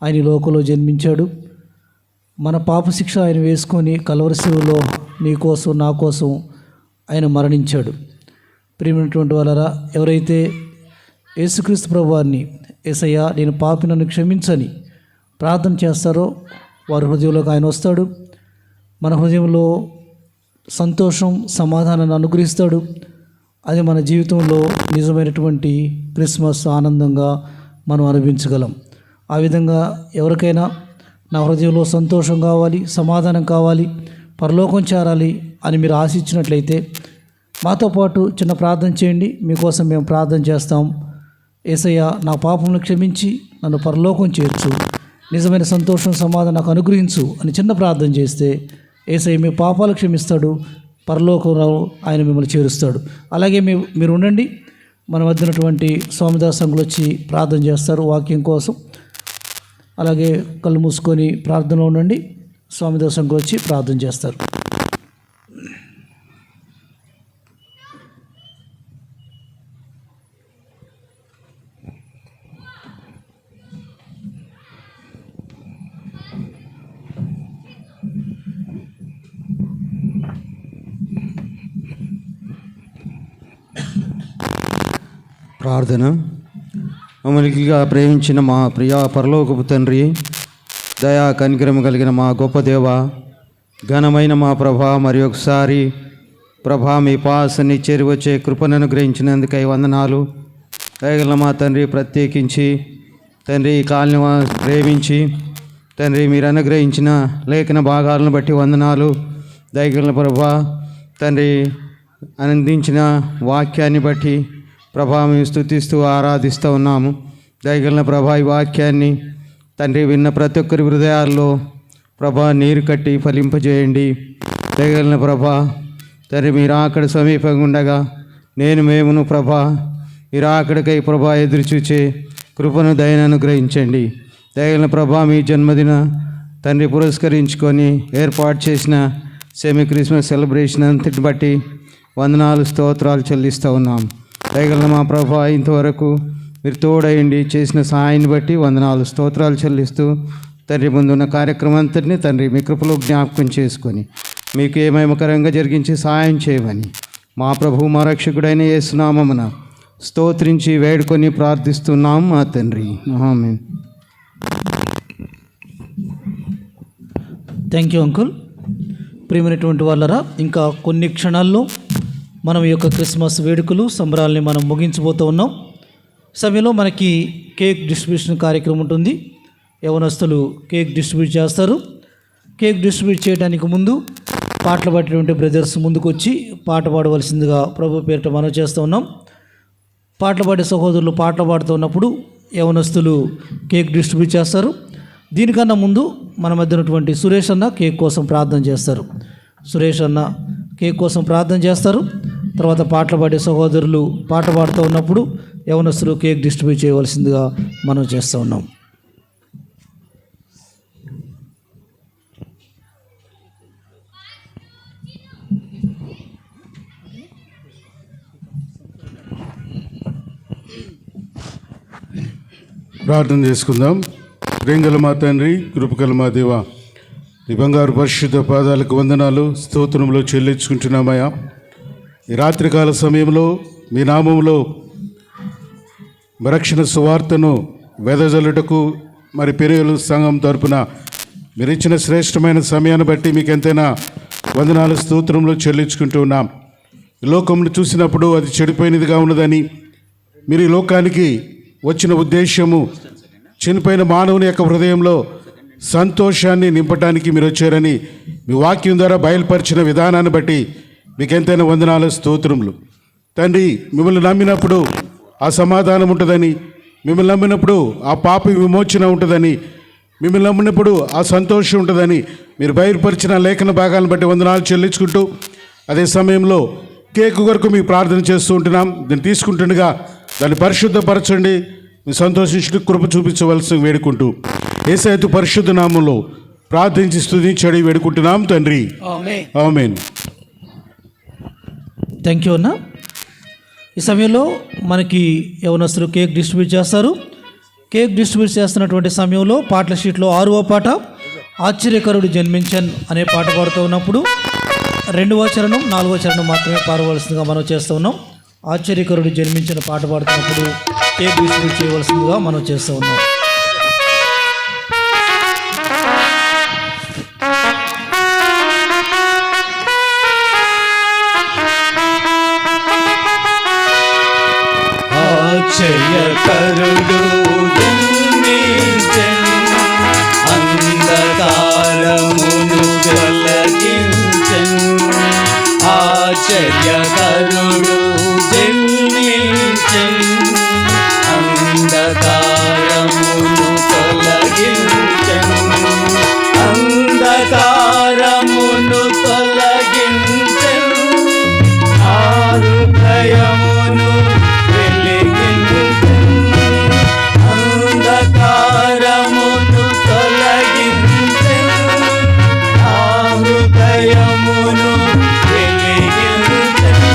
ఆయన ఈ లోకంలో జన్మించాడు. మన పాప శిక్ష ఆయన వేసుకొని కల్వరి శిలువలో నీ కోసం, నా కోసం ఆయన మరణించాడు. ప్రియమైనటువంటి వాళ్ళరా, ఎవరైతే యేసుక్రీస్తు ప్రభువారిని యేసయ్యా నేను పాపి నన్ను క్షమించని ప్రార్థన చేస్తారో వారి హృదయంలోకి ఆయన వస్తాడు. మన హృదయంలో సంతోషం, సమాధానాన్ని అనుగ్రహిస్తాడు. అది మన జీవితంలో నిజమైనటువంటి క్రిస్మస్ ఆనందంగా మనం అనుభవించగలం. ఆ విధంగా ఎవరికైనా నా హృదయంలో సంతోషం కావాలి, సమాధానం కావాలి, పరలోకం చేరాలి అని మీరు ఆశించినట్లయితే మాతో పాటు చిన్న ప్రార్థన చేయండి. మీకోసం మేము ప్రార్థన చేస్తాం. యేసయ్య నా పాపములను క్షమించి నన్ను పరలోకం చేర్చు, నిజమైన సంతోషం, సమాధానం నాకు అనుగ్రహించు అని చిన్న ప్రార్థన చేస్తే యేసయ్య మీ పాపాలు క్షమిస్తాడు, పరలోకంలో ఆయన మిమ్మల్ని చేరుస్తాడు. అలాగే మీరు ఉండండి. మన మధ్య ఉన్నటువంటి స్వామిదాస్ సంఘులు వచ్చి ప్రార్థన చేస్తారు వాక్యం కోసం. అలాగే కళ్ళు మూసుకొని ప్రార్థనలో ఉండండి. స్వామిదాస్ సంఘులు వచ్చి ప్రార్థన చేస్తారు. ప్రార్థన. మమ్మల్నిగా ప్రేమించిన మా ప్రియా పరలోకపు తండ్రి, దయా కనికరము కలిగిన మా గొప్ప దేవ, ఘనమైన మా ప్రభా, మరి ఒకసారి ప్రభా మీ పాసని చేరువచ్చే కృపను అనుగ్రహించినందుకై వందనాలు. దయగల మా తండ్రి, ప్రత్యేకించి తండ్రి ఈ కాలనీ ప్రేమించి తండ్రి మీరు అనుగ్రహించిన లేఖన భాగాలను బట్టి వందనాలు. దయగల ప్రభా తండ్రి అందించిన వాక్యాన్ని బట్టి ప్రభా మేము స్తుతిస్తూ ఆరాధిస్తూ ఉన్నాము. దయగల ప్రభా ఈ వాక్యాన్ని తండ్రి విన్న ప్రతి ఒక్కరి హృదయాల్లో ప్రభా నీరు కట్టి ఫలింపజేయండి. దయగల ప్రభా తండ్రి మీరు అక్కడ సమీపంగా ఉండగా మేమును ప్రభా మీరు అక్కడికై ప్రభా ఎదురు చూచే కృపను దయను అనుగ్రహించండి. దయగల ప్రభా మీ జన్మదిన తండ్రి పురస్కరించుకొని ఏర్పాటు చేసిన సెమీ క్రిస్మస్ సెలబ్రేషన్ అంతటి బట్టి వందనాలు స్తోత్రాలు చెల్లిస్తూ ఉన్నాం. దయగల మా ప్రభా ఇంతవరకు మీరు తోడయండి చేసిన సహాయాన్ని బట్టి వందనాలు స్తోత్రాలు చెల్లిస్తూ తండ్రి ముందున్న కార్యక్రమం అంతటినీ తండ్రి మీ కృపలో జ్ఞాపకం చేసుకొని మీకు ఏమేమకరంగా జరిగించి సహాయం చేయమని మా ప్రభు మా రక్షకుడైన యేసు నామమున స్తోత్రించి వేడుకొని ప్రార్థిస్తున్నాం మా తండ్రి. ఆమేన్. Thank you uncle. ప్రియమైనటువంటి వాళ్ళరా, ఇంకా కొన్ని క్షణాల్లో మనం ఈ యొక్క క్రిస్మస్ వేడుకలు సంబరాలని మనం ముగించబోతూ ఉన్నాం. సమయంలో మనకి కేక్ డిస్ట్రిబ్యూషన్ కార్యక్రమం ఉంటుంది. యవనస్తులు కేక్ డిస్ట్రిబ్యూట్ చేస్తారు. కేక్ డిస్ట్రిబ్యూట్ చేయడానికి ముందు పాటలు పాడేటువంటి బ్రదర్స్ ముందుకు వచ్చి పాట పాడవలసిందిగా ప్రభు పేరిట మనం చేస్తూ ఉన్నాం. పాటలు పాడే సహోదరులు పాటలు పాడుతూ ఉన్నప్పుడు యవనస్తులు కేక్ డిస్ట్రిబ్యూట్ చేస్తారు. దీనికన్నా ముందు మన మధ్య ఉన్నటువంటి సురేష్ అన్న కేక్ కోసం ప్రార్థన చేస్తారు. సురేష్ అన్న కేక్ కోసం ప్రార్థన చేస్తారు. తర్వాత పాటలు పాడే సహోదరులు పాట పాడుతూ ఉన్నప్పుడు యవనస్తులు కేక్ డిస్ట్రిబ్యూట్ చేయవలసిందిగా మనం చేస్తూ ఉన్నాం. ప్రార్థన చేసుకుందాం. ప్రేంగల మా తండ్రి, కృపగల మా దేవ, ఈ బంగారు పరిశుద్ధ పాదాలకు వందనాలు స్తోత్రములు చెల్లించుకుంటున్నామయ్యా. ఈ రాత్రికాల సమయంలో మీ నామములో రక్షణ సువార్తను వెదజల్లుటకు మరి పెరియలు సంఘం తరపున మీరు ఇచ్చిన శ్రేష్టమైన సమయాన్ని బట్టి మీకు ఎంతైనా వందనాలు స్తోత్రములు చెల్లించుకుంటూ ఉన్నాం. ఈ లోకమును చూసినప్పుడు అది చెడిపోయినదిగా ఉన్నదని, మీరు ఈ లోకానికి వచ్చిన ఉద్దేశము చనిపోయిన మానవుని యొక్క హృదయంలో సంతోషాన్ని నింపటానికి మీరు వచ్చారని మీ వాక్యం ద్వారా బయలుపరిచిన విధానాన్ని బట్టి మీకు ఎంతైనా వందనాలు స్తోత్రములు. తండ్రి, మిమ్మల్ని నమ్మినప్పుడు ఆ సమాధానం ఉంటుందని, మిమ్మల్ని నమ్మినప్పుడు ఆ పాప విమోచన ఉంటుందని, మిమ్మల్ని నమ్మినప్పుడు ఆ సంతోషం ఉంటుందని మీరు బయలుపరిచిన లేఖన భాగాలను బట్టి వందనాలు చెల్లించుకుంటూ, అదే సమయంలో కేకు కొరకు మీకు ప్రార్థన చేస్తూ ఉంటున్నాం. దీన్ని తీసుకుంటుండగా దాన్ని పరిశుద్ధపరచండి, మీ సంతోషించుటకు కృప చూపించవలసి వేడుకుంటూ యేసయ్య పరిశుద్ధ నామంలో ప్రార్థించి స్తుతించి వేడుకుంటున్నాం తండ్రి. ఆమేన్. థ్యాంక్ యూ అన్న. ఈ సమయంలో మనకి యవనస్తులు కేక్ డిస్ట్రిబ్యూట్ చేస్తారు. కేక్ డిస్ట్రిబ్యూట్ చేస్తున్నటువంటి సమయంలో పాటల షీట్లో 6వ పాట ఆశ్చర్యకరుడు జన్మించన్ అనే పాట పాడుతూ ఉన్నప్పుడు 2వ చరణం 4వ చరణం మాత్రమే పాడవలసిందిగా మనం చేస్తూ ఉన్నాం. ఆశ్చర్యకరుడు జన్మించిన పాట పాడుతున్నప్పుడు కేక్ డిస్ట్రిబ్యూట్ చేయవలసిందిగా మనం చేస్తూ ఉన్నాం. ఆశ్చర్యకరుడు జన్మించెను, అంధకారమును తొలగించెను. ఆశ్చర్యకరుడు జన్మించెను, అంధకారమును తొలగించెను. అంధకారమును తొలగించెను, ఆ హృదయమును అంధకారమును తొలగించెను, ఆ హృదయమును వెలిగించెను.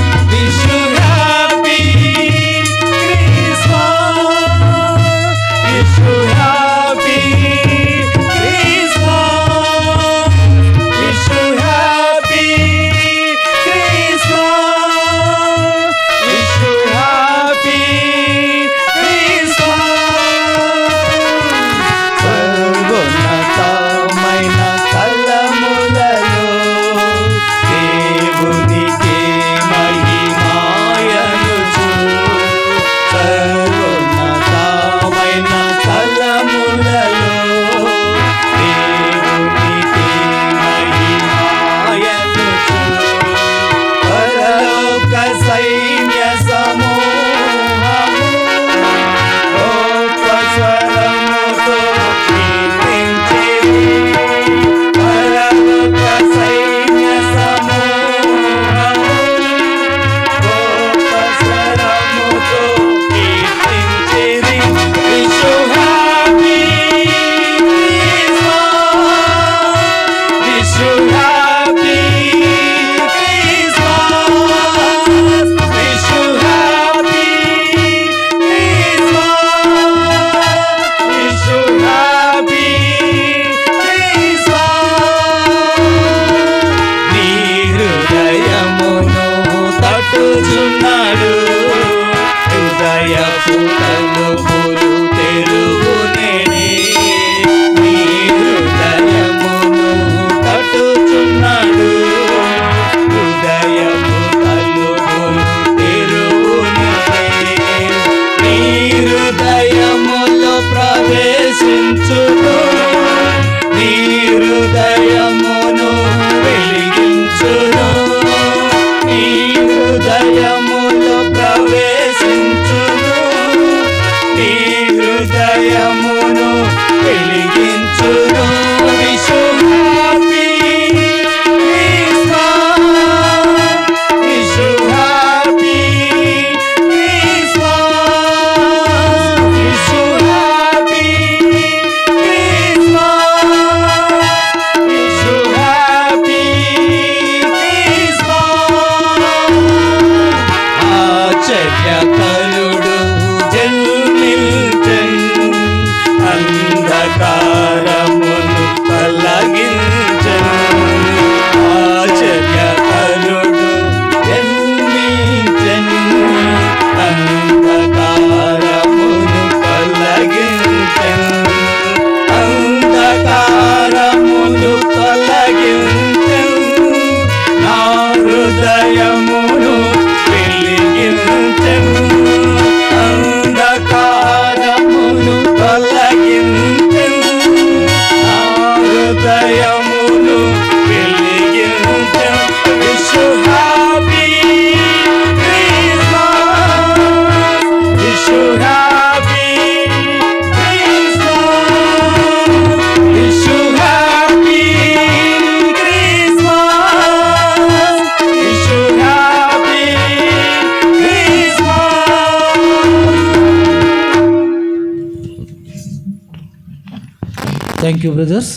Thank you brothers.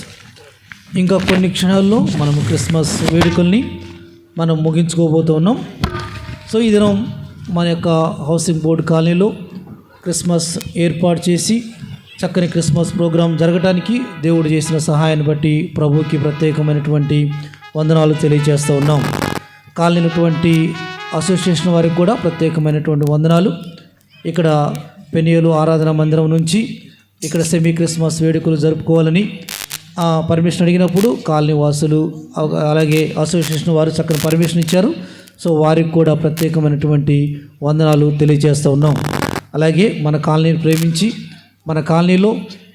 ఇంకా కొన్ని క్షణాల్లో మనము క్రిస్మస్ వేడుకల్ని మనం ముగించుకోబోతున్నాం. సో ఈ దినం మన యొక్క హౌసింగ్ బోర్డు కాలనీలో క్రిస్మస్ ఏర్పాటు చేసి చక్కని క్రిస్మస్ ప్రోగ్రాం జరగటానికి దేవుడు చేసిన సహాయాన్ని బట్టి ప్రభువుకి ప్రత్యేకమైనటువంటి వందనాలు తెలియజేస్తూ ఉన్నాం. కాలనీటువంటి అసోసియేషన్ వారికి కూడా ప్రత్యేకమైనటువంటి వందనాలు. ఇక్కడ పెనియలు ఆరాధన మందిరం నుంచి ఇక్కడ సెమీ క్రిస్మస్ వేడుకలు జరుపుకోవాలని పర్మిషన్ అడిగినప్పుడు కాలనీ వాసులు అలాగే అసోసియేషన్ వారు చక్కని పర్మిషన్ ఇచ్చారు. సో వారికి కూడా ప్రత్యేకమైనటువంటి వందనాలు తెలియజేస్తూ ఉన్నాం. అలాగే మన కాలనీని ప్రేమించి మన కాలనీలో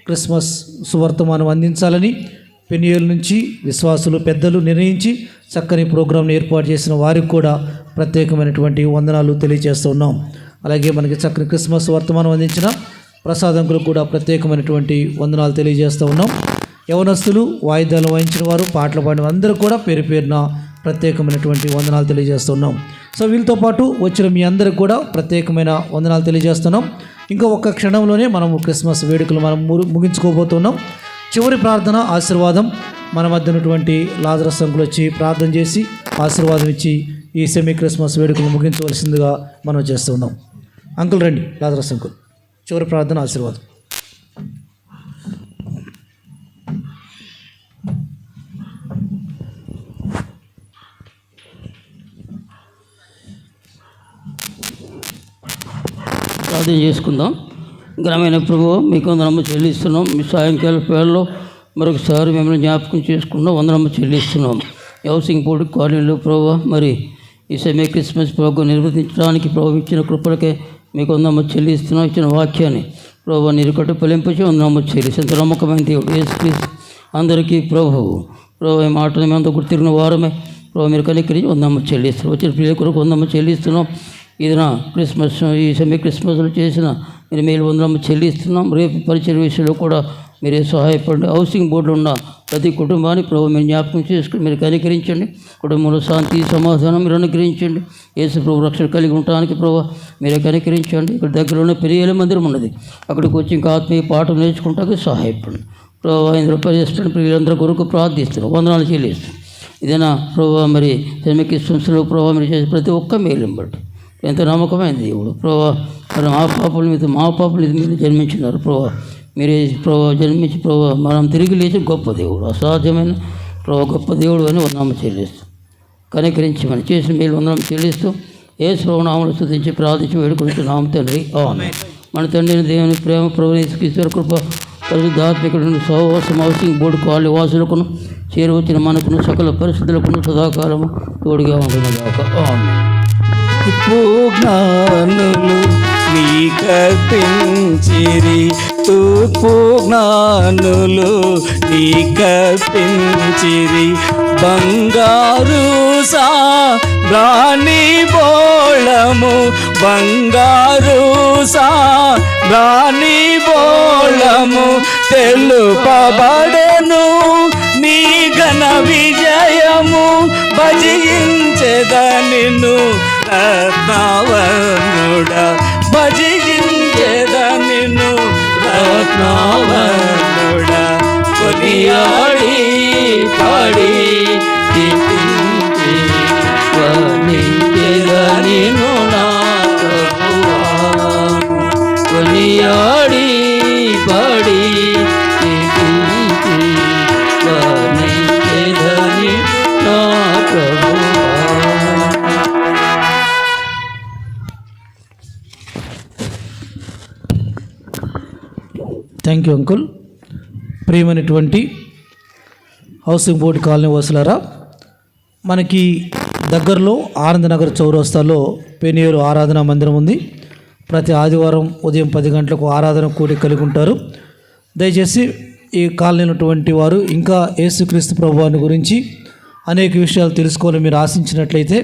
క్రిస్మస్ సువర్తమానం అందించాలని పెనియల్ నుంచి విశ్వాసులు పెద్దలు నిర్ణయించి చక్కని ప్రోగ్రాంను ఏర్పాటు చేసిన వారికి కూడా ప్రత్యేకమైనటువంటి వందనాలు తెలియజేస్తూ ఉన్నాం. అలాగే మనకి చక్కని క్రిస్మస్ వర్తమానం అందించిన ప్రసాదంకులకు కూడా ప్రత్యేకమైనటువంటి వందనాలు తెలియజేస్తూ ఉన్నాం. యవనస్తులు వాయిద్యాలు వాయించిన వారు పాటలు పాడిన అందరూ కూడా పేరు పేరున ప్రత్యేకమైనటువంటి వందనాలు తెలియజేస్తున్నాం. సో వీళ్ళతో పాటు వచ్చిన మీ అందరికి కూడా ప్రత్యేకమైన వందనాలు తెలియజేస్తున్నాం. ఇంకా ఒక్క క్షణంలోనే మనము క్రిస్మస్ వేడుకలు మనం ముగించుకోబోతున్నాం. చివరి ప్రార్థన ఆశీర్వాదం మన మధ్య ఉన్నటువంటి లాజరస్ అంకుల్ వచ్చి ప్రార్థన చేసి ఆశీర్వాదం ఇచ్చి ఈ సెమీ క్రిస్మస్ వేడుకలు ముగించవలసిందిగా మనం చేస్తున్నాం. అంకుల్ రండి, లాజరస్ అంకుల్. చివరి ప్రార్థన ఆశీర్వాదం. ప్రార్థన చేసుకుందాం. గ్రామీణ ప్రభువు మీకు వందనమ్మ చెల్లిస్తున్నాం. మీ సాయంకాల వేళలో మరొకసారి మిమ్మల్ని జ్ఞాపకం చేసుకున్నాం, వందనమ్మ చెల్లిస్తున్నాం. హౌసింగ్ బోర్డు కాలనీలో ప్రభువు మరి ఈ సెమీ క్రిస్మస్ ప్రోగ్రాం నిర్వహించడానికి ప్రభు ఇచ్చిన కృపలకే మీకు వందనమ్మ చెల్లిస్తున్నాం. ఇచ్చిన వాక్యాన్ని ప్రభు నిరుకట్టు ఫలింపచి వందనమ్మ చెల్లిసి ఎంత నమ్మకమైన దేవుడు యేసుక్రీస్తు అందరికీ ప్రభువు ఈ మాటలు మేమంతా గుర్తిరిగిన వారమే ప్రభు మీరు కనికరించి వందనమ్మ చెల్లిస్తున్నాం. వచ్చిన ప్రియుల కొరకు వందనమ్మ చెల్లిస్తున్నాం. ఇదిన క్రిస్మస్ ఈ సెమీ క్రిస్మస్లో చేసిన మీరు మేలు వందనమ్మ చెల్లిస్తున్నాం. రేపు పరిచయ విషయంలో కూడా మీరే సహాయపడండి. హౌసింగ్ బోర్డులో ఉన్న ప్రతి కుటుంబాన్ని ప్రభు మీరు జ్ఞాపకం చేసుకుని మీరు కనికరించండి. కుటుంబంలో శాంతి సమాధానం మీరు అనుగ్రహించండి. యేసు ప్రభు రక్షణ కలిగి ఉండటానికి ప్రభు మీరే కనికరించండి. ఇక్కడ దగ్గరలోనే పెరియేల మందిరం ఉన్నది, అక్కడికి వచ్చి ఇంకా ఆత్మీయ పాఠం నేర్చుకుంటానికి సహాయపడండి. ప్రభు ఇందులో పరిచేస్తున్న ప్రియులందరి కొరకు ప్రార్థిస్తున్నాం, వందనాలు చెల్లిస్తున్నాం. ఇదేనా ప్రభు మరి సెమీ క్రిస్మస్లో ప్రభు మీరు చేసే ప్రతి ఒక్క మేలుని బట్టి ఎంతో నమ్మకమైన దేవుడు ప్రభా. మరి మా పాపల మీద మీరు జన్మించినారు ప్రభా. మీరే ప్రభా జన్మించి ప్రభా మనం తిరిగి లేచి గొప్ప దేవుడు, అసాధ్యమైన ప్రభా గొప్ప దేవుడు అని వందనామం చెల్లిస్తూ కనికరించి మనం చేసిన మేలు వందనామం చెల్లిస్తూ యేసు ప్రభు నామమున స్తుతించి ప్రార్థించి వేడుకుంటున్నాం తండ్రి, ఆమేన్. మన తండ్రిని దేవుని ప్రేమ ప్రభు యేసుక్రీస్తు కృప పరిశుద్ధాత్మికుడు సహవాసం హౌసింగ్ బోర్డు కాలనీ వాసులకును చేరువచ్చిన మనకును సకల పరిస్థితులకును సదాకాలము తోడుగా ఉంటున్నదాక, ఆమేన్. జ్ఞానులు నీకర్పించిరి, తూర్పు జ్ఞానులు నీకర్పించిరి. బంగారు సాబ్రాణి బోళము, బంగారు సాబ్రాణి బోళము తెలుపబడెను నీ ఘన విజయము. భజించెదనిను రత్నవర్ణుడా, భజించెదనిను రత్నవర్ణుడా. కొనియాడి పాడి కీర్తించి వర్ణించెదనిను నా ప్రభువా. కొనియాడి పాడి కీర్తించి వర్ణించెదనిను నా ప్రభువా. Thank you uncle. ప్రియమైనటువంటి హౌసింగ్ బోర్డు కాలనీ వాసులారా, మనకి దగ్గరలో ఆనందనగర్ చౌరస్తాలో పెనియలు ఆరాధనా మందిరం ఉంది. ప్రతి ఆదివారం ఉదయం 10 గంటలకు ఆరాధన కూడి కలిగి ఉంటారు. దయచేసి ఈ కాలనీ ఉన్నటువంటి వారు ఇంకా యేసుక్రీస్తు ప్రభువాని గురించి అనేక విషయాలు తెలుసుకోవాలని మీరు ఆశించినట్లయితే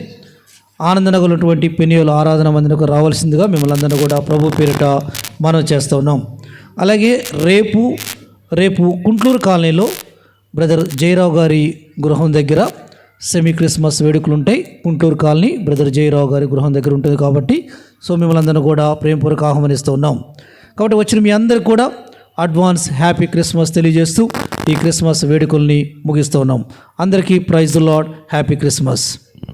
ఆనందనగర్ ఉన్నటువంటి పెనియలు ఆరాధన మందిరకు రావాల్సిందిగా మిమ్మల్ని అందరినీ కూడా ప్రభు పేరిట మనం చేస్తూ ఉన్నాం. అలాగే రేపు కుంట్లూరు కాలనీలో బ్రదర్ జయరావు గారి గృహం దగ్గర సెమీ క్రిస్మస్ వేడుకలు ఉంటాయి. గుంటూరు కాలనీ బ్రదర్ జయరావు గారి గృహం దగ్గర ఉంటుంది కాబట్టి సో మిమ్మల్ని అందరినీ కూడా ప్రేమపూర్వక ఆహ్వానిస్తూ ఉన్నాం. కాబట్టి వచ్చిన మీ అందరికి కూడా అడ్వాన్స్ హ్యాపీ క్రిస్మస్ తెలియజేస్తూ ఈ క్రిస్మస్ వేడుకల్ని ముగిస్తూ ఉన్నాం. అందరికీ praise the Lord, happy Christmas.